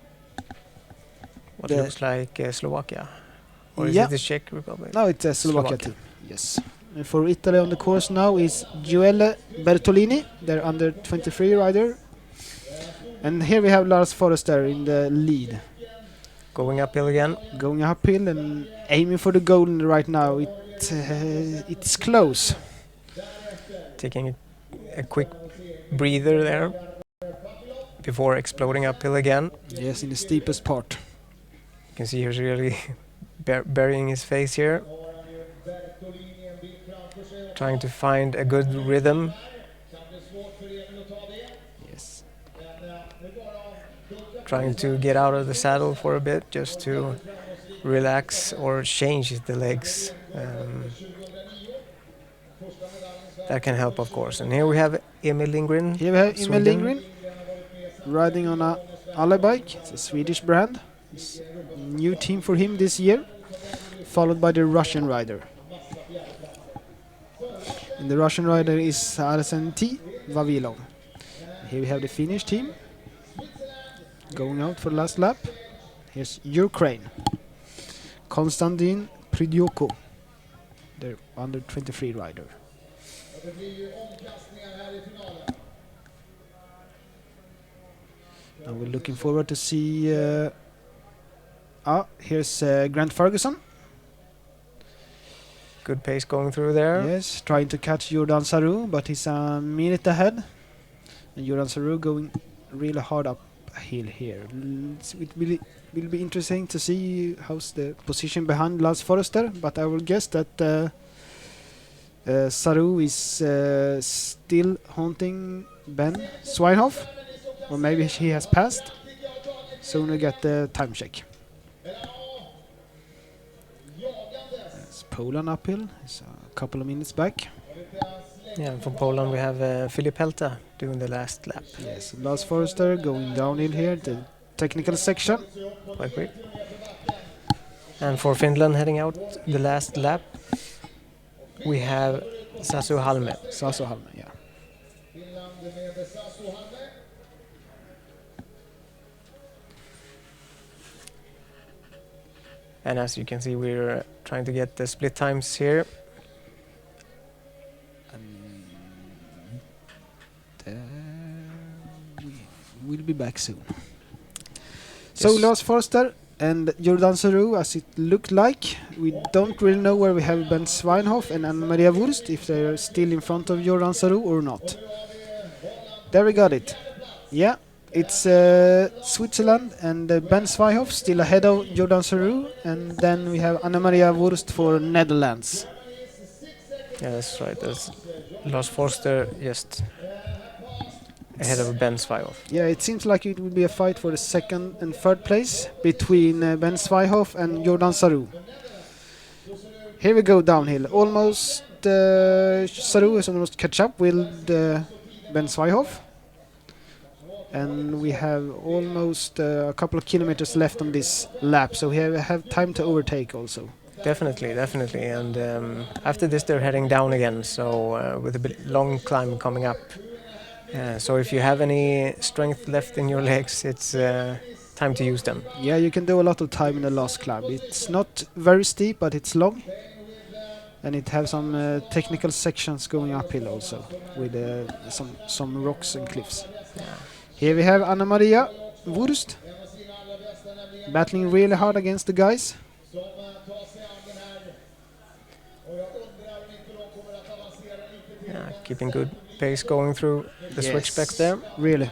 what looks like Slovakia. Or is yeah. it the Czech Republic? No, it's a Slovakia team. Yes. And for Italy on the course now is Gioele Bertolini, their under 23 rider. And here we have Lars Forster in the lead. Going uphill again. Going uphill and aiming for the goal right now. It's close. Taking a quick breather there before exploding uphill again. Yes, in the steepest part. You can see he's really burying his face here, trying to find a good rhythm. trying to get out of the saddle for a bit just to relax or change the legs. That can help, of course. And here we have Emil Lindgren. Here we have Emil Sweden. Lindgren riding on a Alle bike. It's a Swedish brand. It's a new team for him this year, followed by the Russian rider. And the Russian rider is Arsenty Vavilov. Here we have the Finnish team going out for the last lap. Here's Ukraine. Konstantin Pridyoko, the under 23 rider. Now we're looking forward to see. Here's Grant Ferguson. Good pace going through there. Yes, trying to catch Jordan Sarou, but he's a minute ahead. And Jordan Sarou going really hard uphill here. It will be interesting to see how's the position behind Lars Forrester, but I will guess that Sarou is still haunting Ben Sweinhoff, or maybe he has passed. Soon we get the time check. It's Poland uphill. It's a couple of minutes back. Yeah, and from Poland we have Filip Helta doing the last lap. Yes, Lars Forrester going downhill here, the technical section. Quite quick. And for Finland heading out the last lap, we have Sasu Halme. Sasu Halme, yeah. And as you can see, we're trying to get the split times here. We'll be back soon. So Yes. Lars Forster and Jordan Sarou, as it looked like. We don't really know where we have Ben Sweinhoff and Anna-Maria Wurst, if they are still in front of Jordan Sarou or not. There we got it. Yeah, it's Switzerland and Ben Sweinhoff still ahead of Jordan Sarou, and then we have Anna-Maria Wurst for Netherlands. Yeah, that's right. That's Lars Forster just ahead of Ben Sweinhoff. Yeah, it seems like it will be a fight for the second and third place between Ben Sweinhoff and Jordan Sarou. Here we go downhill. Almost Sarou is almost catch up with Ben Sweinhoff. And we have almost a couple of kilometers left on this lap, so we have time to overtake also. Definitely. And after this they're heading down again, so with a bit long climb coming up. So if you have any strength left in your legs, it's time to use them. Yeah, you can do a lot of time in the last climb. It's not very steep, but it's long. And it has some technical sections going uphill also, with some rocks and cliffs. Yeah. Here we have Anna-Maria Wurst, battling really hard against the guys. Yeah, keeping good pace going through the switchbacks there. Really.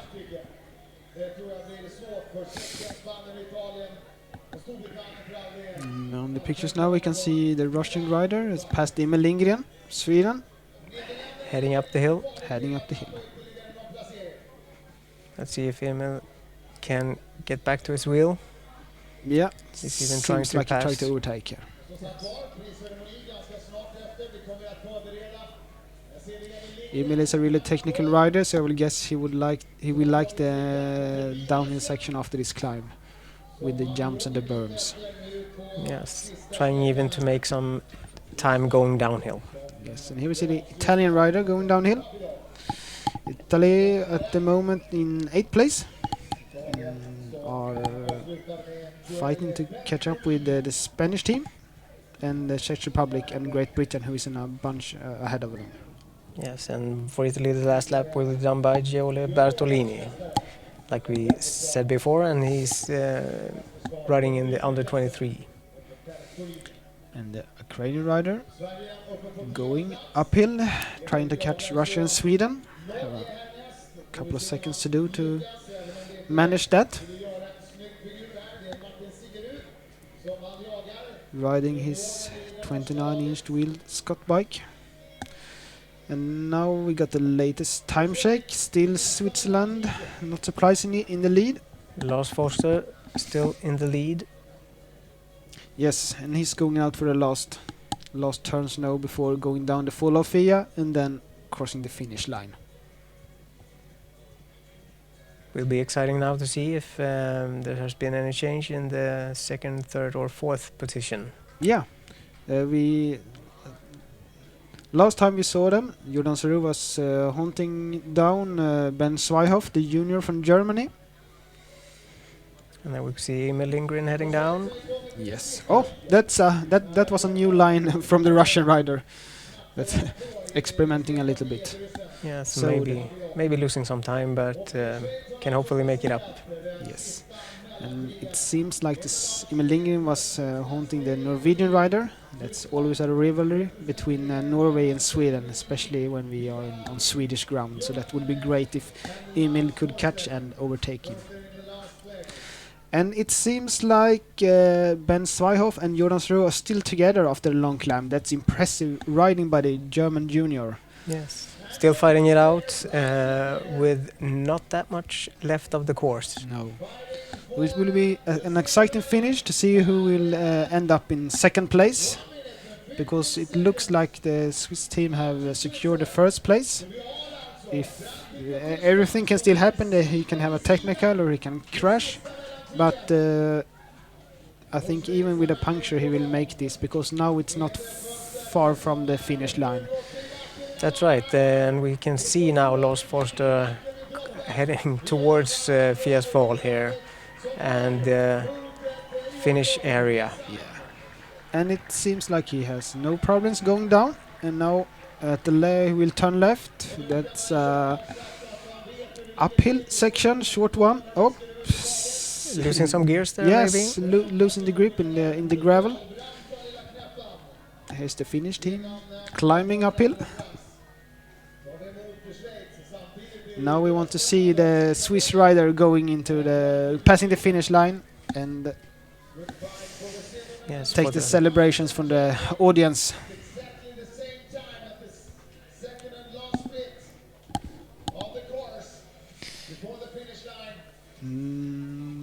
On the pictures now we can see the Russian rider has passed Emil Lindgren, Sweden, Heading up the hill. heading up the hill. Let's see if Emil can get back to his wheel. Yeah, He's even trying seems to like he tried pass. to overtake here. Emil is a really technical rider, so I will guess he will like the downhill section after this climb, with the jumps and the berms. Yes, trying even to make some time going downhill. Yes, and here we see the Italian rider going downhill. Italy at the moment in 8th place, are fighting to catch up with the Spanish team and the Czech Republic and Great Britain, who is in a bunch ahead of them. Yes, and for Italy the last lap will be done by Giole Bertolini, like we said before, and he's riding in the under 23. And the Ukrainian rider going uphill, trying to catch Russia and Sweden. Have a couple of seconds to do to manage that. Riding his 29-inch wheel Scott bike. And now we got the latest time check. Still Switzerland, not surprisingly, in the lead Lars Forster still in the lead. Yes, and he's going out for the last turns now before going down the fall off via and then crossing the finish line. Will be exciting now to see if there has been any change in the second, third, or fourth position. Yeah, we last time we saw them, Jordan Seru was hunting down Ben Zweihoff, the junior from Germany. And then we see Emil Lindgren heading down. Yes. Oh, that was a new line from the Russian rider. That's experimenting a little bit. Yeah, so So maybe losing some time, but can hopefully make it up. Yes. And it seems like this Emil Lindgren was haunting the Norwegian rider. That's always a rivalry between Norway and Sweden, especially when we are on Swedish ground. So that would be great if Emil could catch and overtake him. And it seems like Ben Zweihoff and Jordan Seru are still together after a long climb. That's impressive riding by the German junior. Yes. Still fighting it out with not that much left of the course. No. It will be an exciting finish to see who will end up in second place, because it looks like the Swiss team have secured the first place. If everything can still happen, he can have a technical or he can crash, but I think even with a puncture he will make this, because now it's not far from the finish line. That's right, and we can see now Lars Forster heading towards Fias Fall here and finish area. Yeah. And it seems like he has no problems going down, and now at the he will turn left. That's uphill section, short one. Oh, Losing some gears there, yes, maybe? losing the grip in the gravel. Here's the Finnish team climbing uphill. Now we want to see the Swiss rider going into passing the finish line and Yes, take the celebrations from the audience.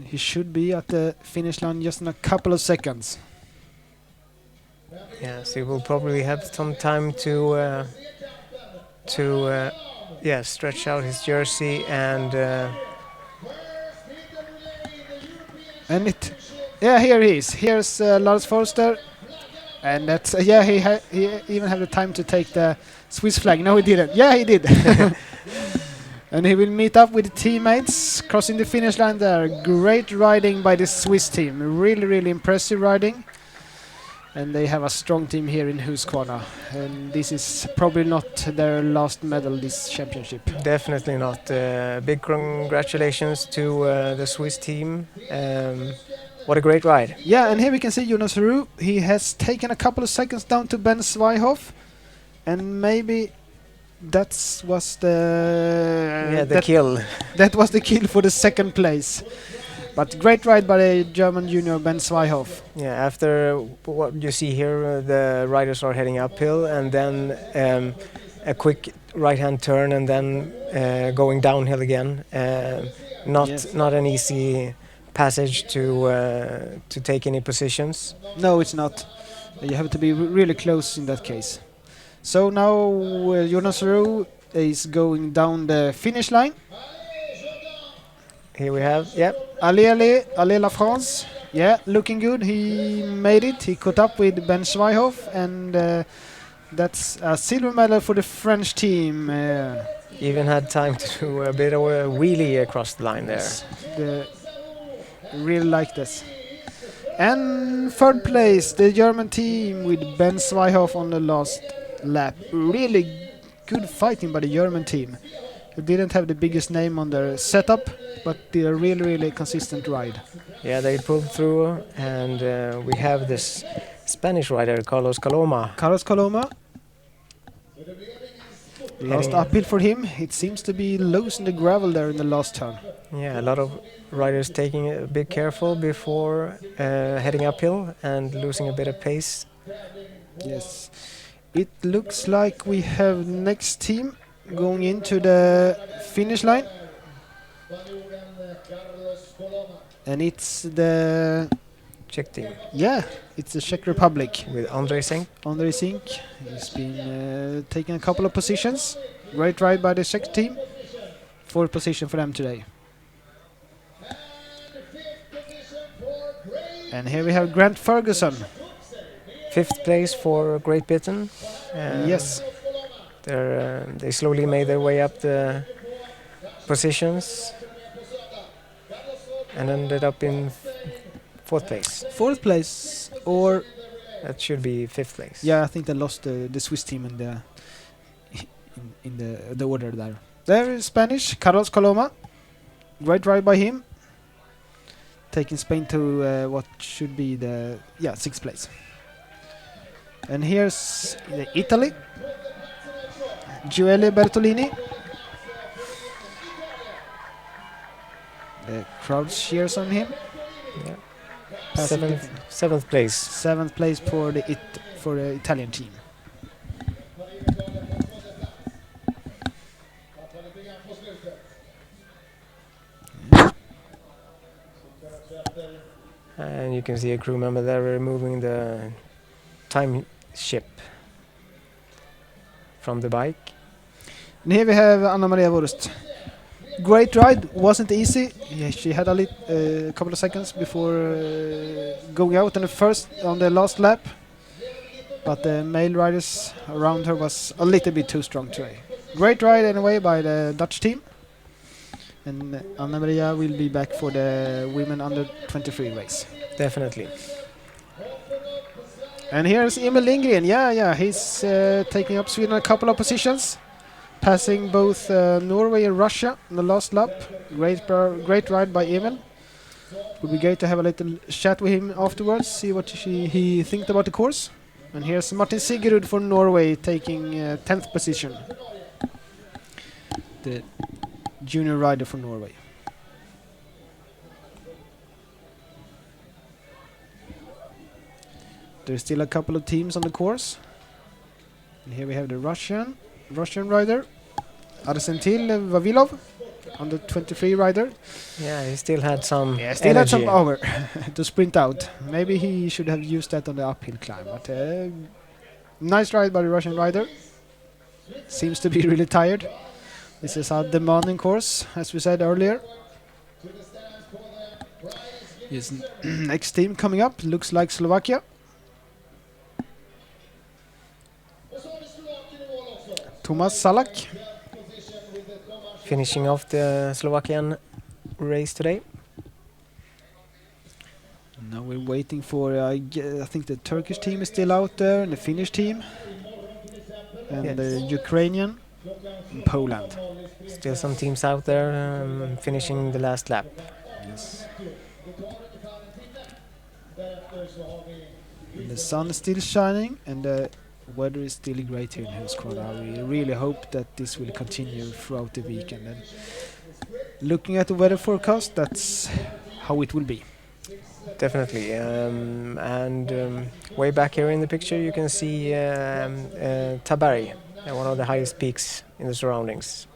He should be at the finish line just in a couple of seconds. Yes, he will probably have some time to stretch out his jersey and here he is. Here's Lars Forster, and that's he even had the time to take the Swiss flag. No, he didn't. Yeah, he did. And he will meet up with teammates crossing the finish line there. Great riding by the Swiss team. Really, really impressive riding. And they have a strong team here in Huskvarna. And this is probably not their last medal this championship. definitely not. Big congratulations to the Swiss team. What a great ride. Yeah, and here we can see Jonas Seru. He has taken a couple of seconds down to Ben Zweihoff. And maybe that was the kill. That was the kill for the second place. But great ride by the German junior Ben Zweihoff. Yeah, after what you see here, the riders are heading uphill, and then a quick right-hand turn, and then going downhill again. Not an easy passage to take any positions. No, it's not. You have to be really close in that case. So now Jonas Seru is going down the finish line. Here we have, Allez la France. Yeah, looking good. He made it. He caught up with Ben Zweihoff, and that's a silver medal for the French team. even had time to do a bit of a wheelie across the line there. Really like this. And third place, the German team with Ben Zweihoff on the last lap. Really good fighting by the German team. Who didn't have the biggest name on their setup, but did a really consistent ride. Yeah, they pulled through, and we have this Spanish rider, Carlos Coloma. Carlos Coloma. Last uphill for him. It seems to be loose in the gravel there in the last turn. Yeah, a lot of riders taking it a bit careful before heading uphill and losing a bit of pace. Yes. It looks like we have next team going into the finish line. And it's the Czech team it's the Czech Republic. with Andrei Senk. Andrei Sink. He's been taking a couple of positions. Great ride by the Czech team. 4th position for them today. And here we have Grant Ferguson. 5th place for Great Britain. Yes. They slowly made their way up the positions and ended up in 4th place. 4th place, or That should be 5th place. yeah, I think they lost the Swiss team in the order there. There is Spanish Carlos Coloma. Great ride by him, taking Spain to what should be the 6th place. And here's Italy. Gioele Bertolini. The crowd cheers on him. Yeah. Passing the 7th place. 7th place for the Italian team. And you can see a crew member there removing the time ship from the bike. And here we have Anna Maria Wurst. Great ride, wasn't easy. Yeah, she had a couple of seconds before going out on the last lap. But the male riders around her was a little bit too strong today. Great ride anyway by the Dutch team. And Anna Maria will be back for the women under 23 race. Definitely. And here's Emil Lindgren. He's taking up Sweden a couple of positions, passing both Norway and Russia in the last lap. Great ride by Emil. It would be great to have a little chat with him afterwards, see what he thinks about the course. And here's Martin Sigerud for Norway, taking 10th position. The junior rider for Norway. There's still a couple of teams on the course. And here we have the Russian rider, Arsentil Vavilov, under 23 rider. Yeah, he still had some Still had some energy. power to sprint out. Maybe he should have used that on the uphill climb. But nice ride by the Russian rider. Seems to be really tired. This is a demanding course, as we said earlier. His next team coming up looks like Slovakia. Tomas Salak. Finishing off the Slovakian race today. Now we're waiting for, I think the Turkish team is still out there, and the Finnish team, and the Ukrainian, and Poland. Still some teams out there finishing the last lap. Yes. And the sun is still shining, and the weather is still great here in Huskvarna. We really hope that this will continue throughout the weekend. And looking at the weather forecast, that's how it will be. Definitely. Way back here in the picture you can see Taberg, one of the highest peaks in the surroundings.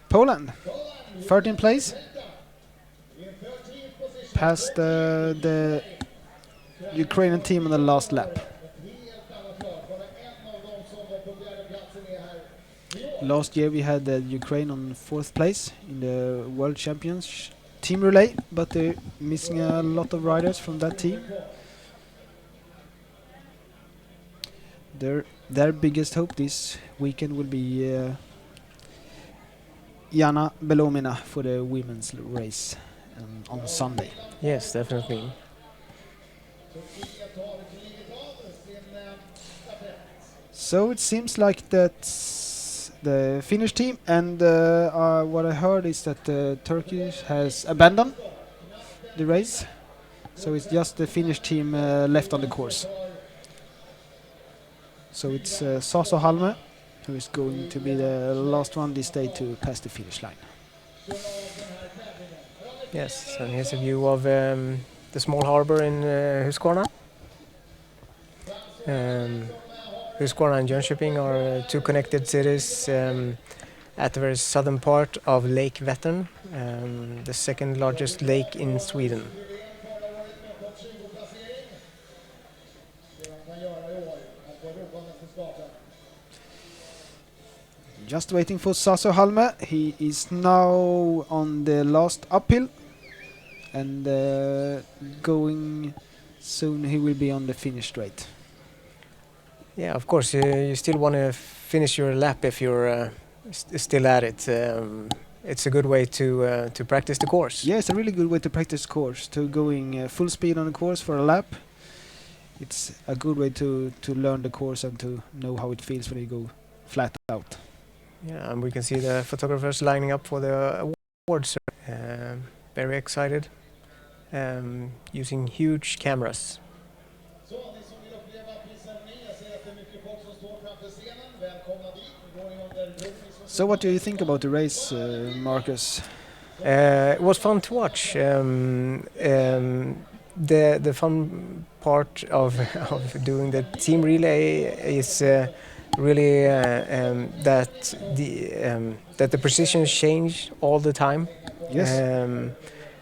Poland, 13th place. Past the Ukrainian team on the last lap. Last year we had Ukraine on 4th place in the World Champions team relay, but they're missing a lot of riders from that team. Their biggest hope this weekend will be Jana Belomina for the women's race on Sunday. Yes, definitely. So it seems like that's the Finnish team, and what I heard is that Turkey has abandoned the race, so it's just the Finnish team left on the course. So it's Saso Halme who is going to be the last one this day to pass the finish line. Yes, and here's a view of the small harbor in Huskvarna. Huskvarna and Jönköping are two connected cities at the very southern part of Lake Vättern, the second largest lake in Sweden. Just waiting for Sasso Halme. He is now on the last uphill, and going soon he will be on the finish straight. Yeah, of course, you still want to finish your lap if you're still at it. It's a good way to practice the course. Yeah, it's a really good way to practice course, to going full speed on the course for a lap. It's a good way to learn the course and to know how it feels when you go flat out. Yeah, and we can see the photographers lining up for the awards. Very excited, using huge cameras. So what do you think about the race, Marcus? It was fun to watch. The fun part of doing the team relay is really that the positions change all the time. Yes.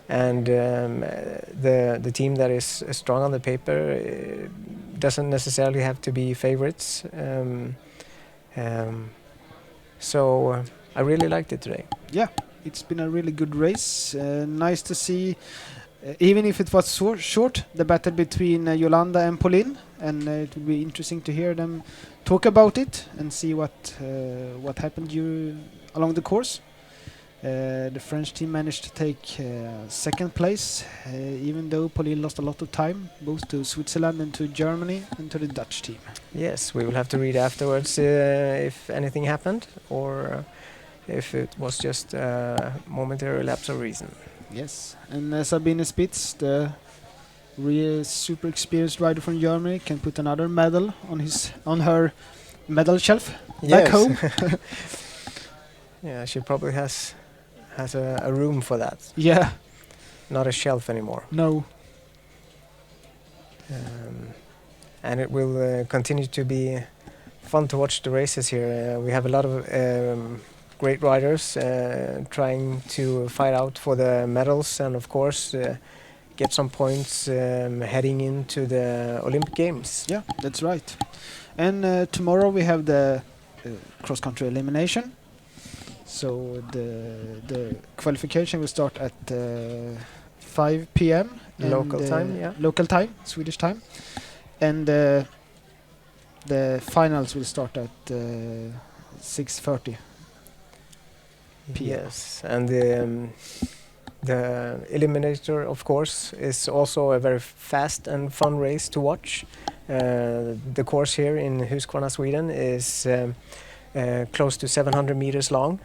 And the team that is strong on the paper doesn't necessarily have to be favorites. So I really liked it today. Yeah, it's been a really good race. Nice to see, even if it was short, the battle between Yolanda and Pauline, and it will be interesting to hear them talk about it and see what happened along the course. The French team managed to take second place, even though Pauline lost a lot of time, both to Switzerland and to Germany and to the Dutch team. Yes, we will have to read afterwards if anything happened or if it was just a momentary lapse of reason. Yes, and Sabine Spitz, the real super experienced rider from Germany, can put another medal on her medal shelf back home. Yeah, she probably has a room for that. Yeah. Not a shelf anymore. No. And it will continue to be fun to watch the races here. We have a lot of great riders trying to fight out for the medals and of course get some points heading into the Olympic Games. Yeah, that's right. And tomorrow we have the cross-country elimination. So the qualification will start at 5 p.m. Local time, yeah. Local time, Swedish time. And the finals will start at 6:30 p.m. Yes, and the Eliminator, of course, is also a very fast and fun race to watch. The course here in Huskvarna, Sweden is close to 700 meters long.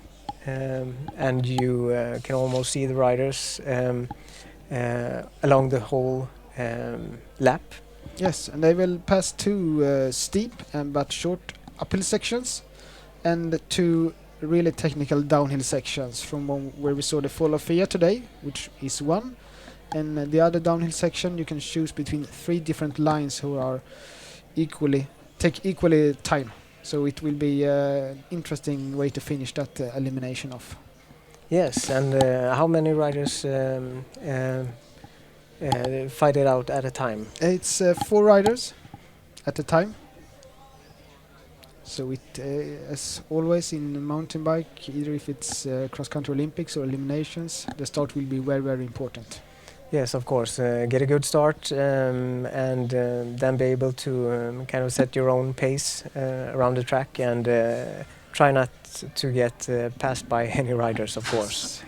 And you can almost see the riders along the whole lap. Yes, and they will pass two steep but short uphill sections and two really technical downhill sections from where we saw the fall of Fia today, which is one, and the other downhill section you can choose between three different lines who are take equally time. So it will be an interesting way to finish that elimination off. Yes, and how many riders fight it out at a time? It's 4 riders at a time. So it, as always in mountain bike, either if it's cross-country Olympics or eliminations, the start will be very, very important. Yes, of course. Get a good start and then be able to kind of set your own pace around the track and try not to get passed by any riders, of course.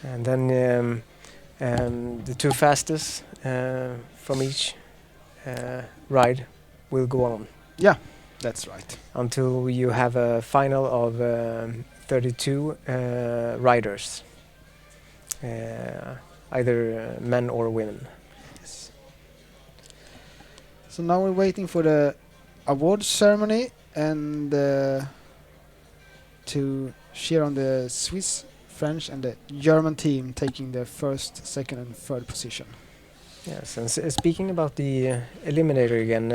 And then the two fastest from each ride will go on. Yeah, that's right. Until you have a final of 32 riders. Either men or women. Yes. So now we're waiting for the awards ceremony and to cheer on the Swiss, French and the German team taking the first, second and third position. Yes, and speaking about the Eliminator again,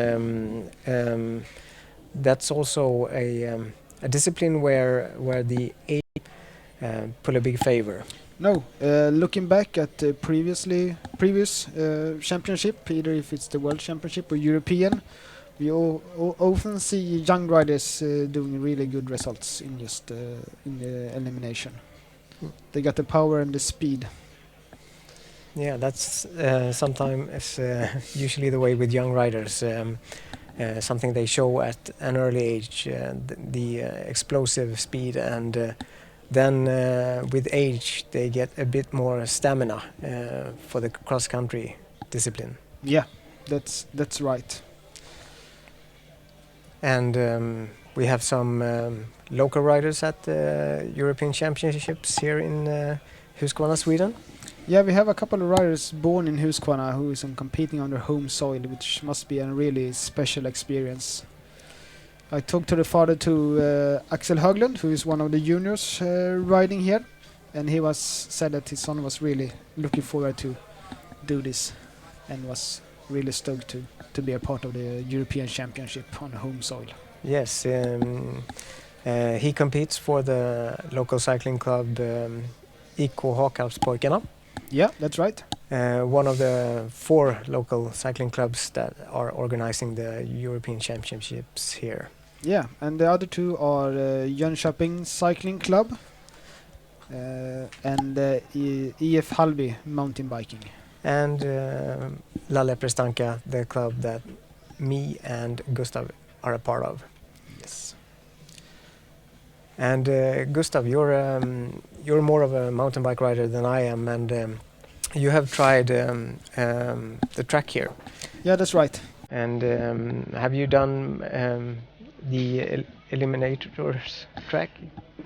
that's also a discipline where the aim pull a big favor. No, looking back at the previous championship, either if it's the World Championship or European, we often see young riders doing really good results in just in the elimination. They got the power and the speed. Yeah, that's sometimes usually the way with young riders. Something they show at an early age, the explosive speed, and then with age they get a bit more stamina for the cross-country discipline. Yeah, that's right. And we have some local riders at the European Championships here in Huskvarna, Sweden. Yeah, we have a couple of riders born in Huskvarna who is competing on their home soil, which must be a really special experience. I talked to the father to Axel Höglund, who is one of the juniors riding here, and he said that his son was really looking forward to do this, and was really stoked to be a part of the European Championship on home soil. Yes, he competes for the local cycling club IK Hakarpspojkarna. Yeah, that's right. One of the 4 local cycling clubs that are organizing the European Championships here. Yeah, and the other 2 are Jönköping Cycling Club and EF Halby Mountain Biking. And Lalle Prestanka, the club that me and Gustav are a part of. Yes. And Gustav, you're more of a mountain bike rider than I am, and you have tried the track here. Yeah, that's right. And have you done the Eliminators track?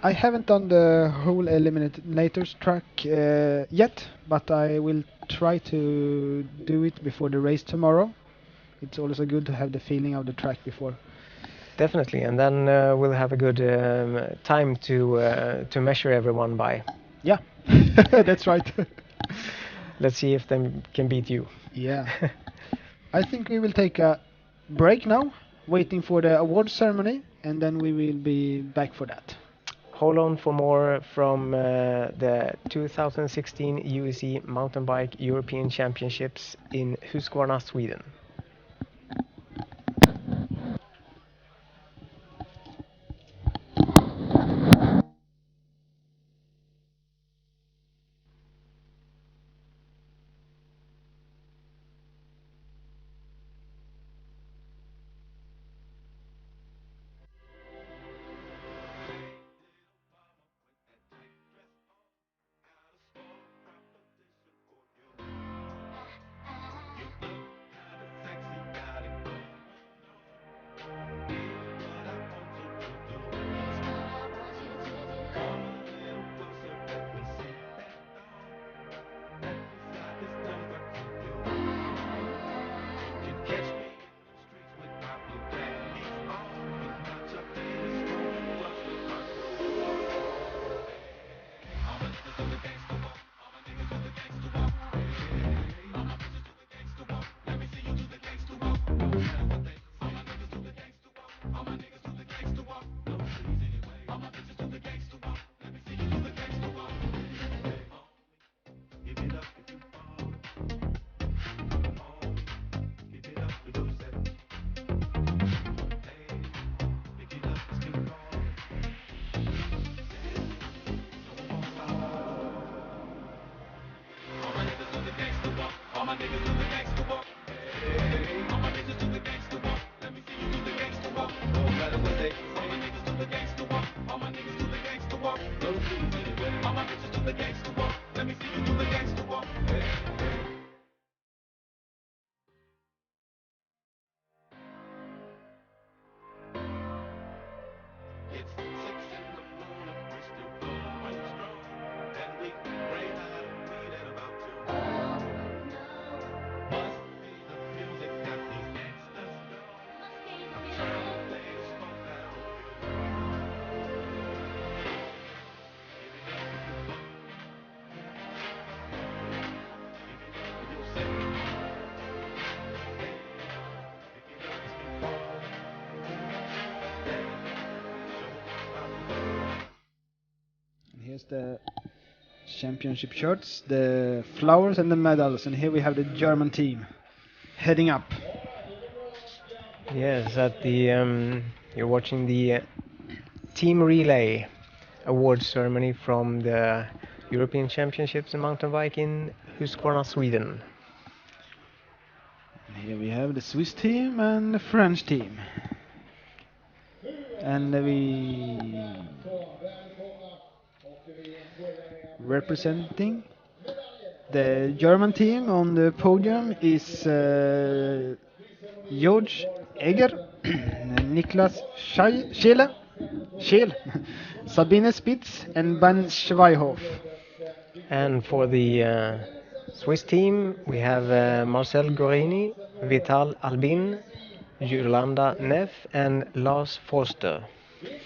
I haven't done the whole Eliminators track yet, but I will try to do it before the race tomorrow. It's also good to have the feeling of the track before. Definitely, and then we'll have a good time to measure everyone by. Yeah, that's right. Let's see if they can beat you. Yeah. I think we will take a break now, waiting for the award ceremony, and then we will be back for that. Hold on for more from the 2016 UEC Mountain Bike European Championships in Huskvarna, Sweden. Here's the championship shirts, the flowers and the medals, and here we have the German team heading up. Yes, at the you're watching the team relay awards ceremony from the European Championships in mountain bike in Huskvarna, Sweden. And here we have the Swiss team and the French team. And we representing the German team on the podium is George Egger, Niklas Scheel, Sabine Spitz, and Ben Schweihoff. And for the Swiss team, we have Marcel Gorini, Vital Albin, Yolanda Neff, and Lars Forster.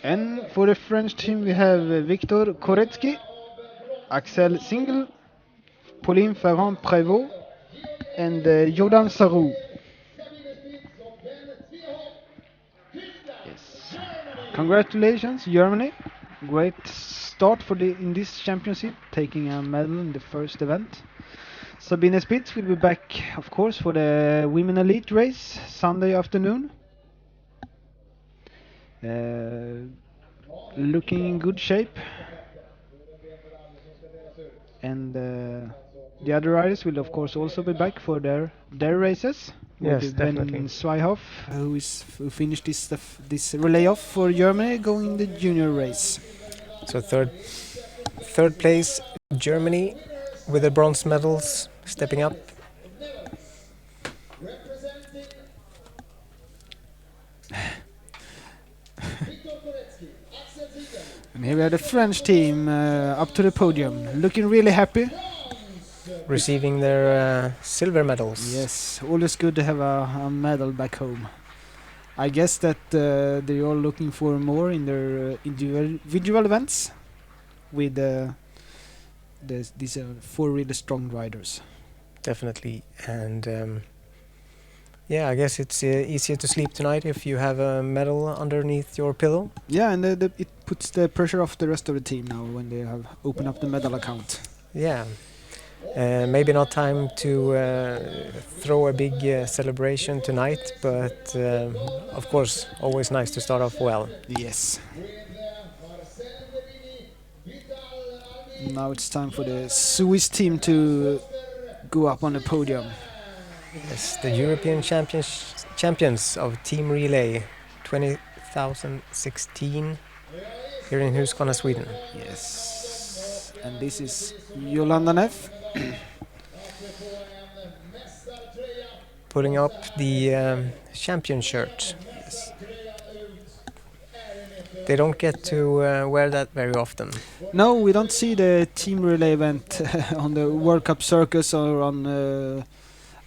And for the French team, we have Victor Koretsky, Axel Single, Pauline Ferrand-Prévot, and Jordan Sarou. Yes. Congratulations, Germany. Great start in this championship, taking a medal in the first event. Sabine Spitz will be back, of course, for the Women Elite race Sunday afternoon. Looking in good shape. And the other riders will, of course, also be back for their races. Yes, With definitely. Ben Schweihoff, who finished this relay off for Germany, going in the junior race. So third place, Germany, with the bronze medals stepping up. And here we have the French team up to the podium, looking really happy. Receiving their silver medals. Yes, always good to have a medal back home. I guess that they're all looking for more in their individual events with these 4 really strong riders. Definitely. And yeah, I guess it's easier to sleep tonight if you have a medal underneath your pillow. Yeah, and it puts the pressure off the rest of the team now when they have opened up the medal account. Yeah. Maybe not time to throw a big celebration tonight, but of course, always nice to start off well. Yes. Now it's time for the Swiss team to go up on the podium. Yes, the European champions of Team Relay 2016 here in Huskvarna, Sweden. Yes. And this is Yolanda Neff. Putting up the champion shirt. Yes. They don't get to wear that very often. No, we don't see the team relay event on the World Cup Circus or on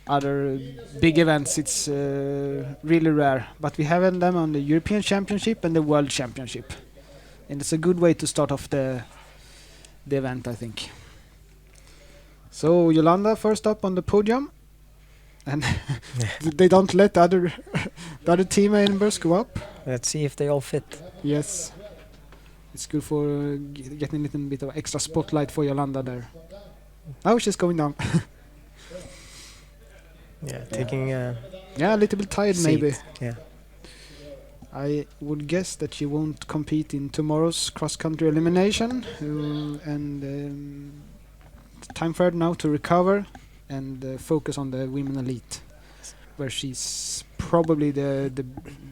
other big events. It's really rare. But we have them on the European Championship and the World Championship. And it's a good way to start off the event, I think. So Yolanda first up on the podium. And they don't let the other team members go up. Let's see if they all fit. Yes. It's good for getting a little bit of extra spotlight for Yolanda there. Oh, she's going down. Yeah, taking yeah, a little bit tired seat. maybe. Yeah. I would guess that she won't compete in tomorrow's cross-country elimination. And time for her now to recover and focus on the Women Elite, where she's probably the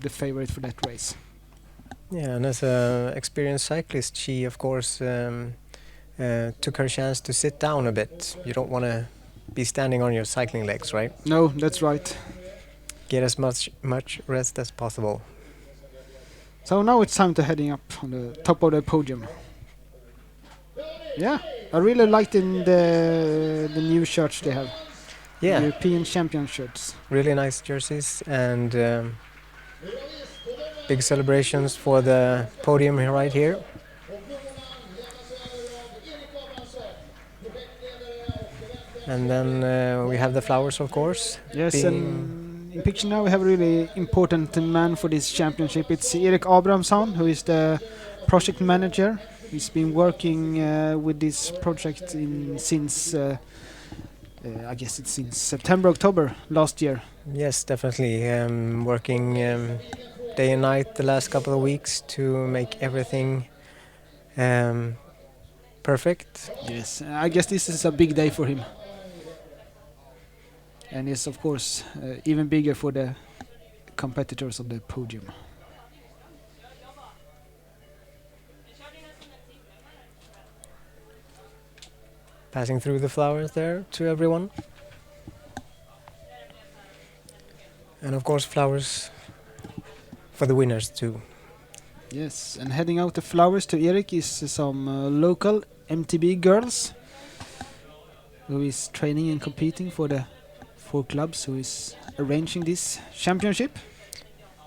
favorite for that race. Yeah, and as an experienced cyclist, she of course took her chance to sit down a bit. You don't want to be standing on your cycling legs, right? No, that's right. Get as much rest as possible. So now it's time to heading up on the top of the podium. Yeah, I really liked the new shirts they have. Yeah, European champion shirts. really nice jerseys and big celebrations for the podium right here. And then we have the flowers, of course. Yes, and in picture now we have a really important man for this championship. It's Erik Abrahamsson, who is the project manager He's been working with this project since I guess it's since September, October last year. Yes, definitely. Working day and night the last couple of weeks to make everything perfect. Yes, I guess this is a big day for him. And it's of course even bigger for the competitors on the podium. Passing through the flowers there to everyone. And of course flowers for the winners too. Yes, and heading out the flowers to Erik is some local MTB girls who is training and competing for the 4 clubs who is arranging this championship.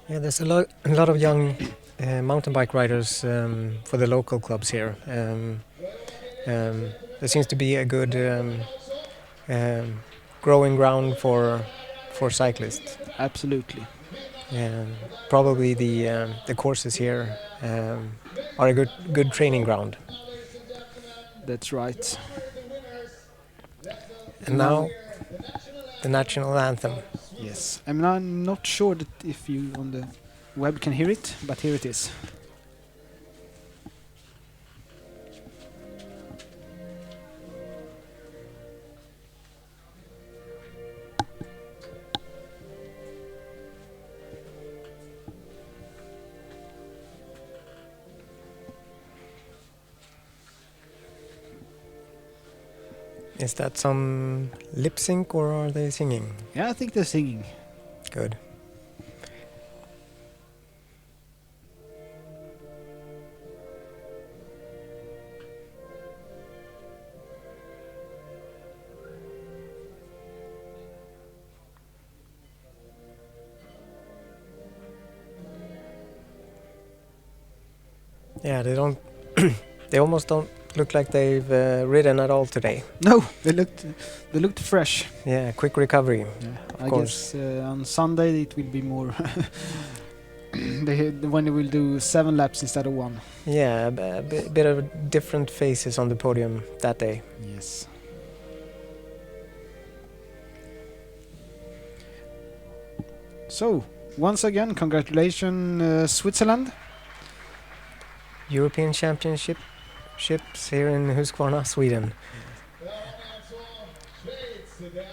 Yeah, there's a lot of young mountain bike riders for the local clubs here. There seems to be a good growing ground for cyclists. Absolutely. Probably the courses here are a good training ground. That's right. And now the national anthem. Yes, I'm not sure that if you on the web can hear it, but here it is. Is that some lip sync or are they singing? Yeah, I think they're singing. Good. Yeah, they don't. They almost don't look like they've ridden at all today. No, they looked fresh. Yeah, quick recovery. Yeah, Of I course. guess on Sunday it will be more. When they will do 7 laps instead of 1. Yeah, a bit of different faces on the podium that day. Yes. So once again, congratulations, Switzerland. European Championships here in Huskvarna, Sweden. Ja, alltså Schweiz, det är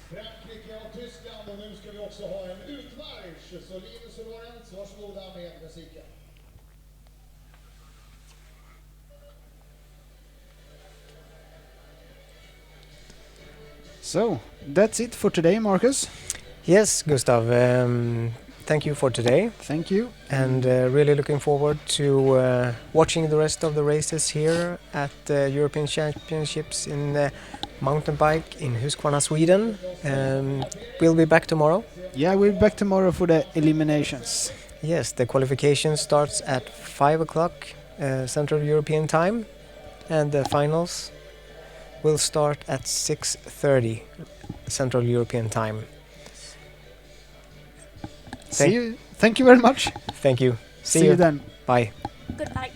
Frankrike och Tyskland och nu ska vi också ha en utmarsch. Så Linus och Lorenz, varsågoda med musiken. So that's it for today, Marcus. Yes, Gustav. Thank you for today, Thank you. and really looking forward to watching the rest of the races here at the European Championships in mountain bike in Huskvarna, Sweden. We'll be back tomorrow. Yeah, we'll be back tomorrow for the eliminations. Yes, the qualification starts at 5 o'clock Central European time, and the finals will start at 6:30 Central European time. See you. Thank you very much. Thank you. See you then. Bye. Good night.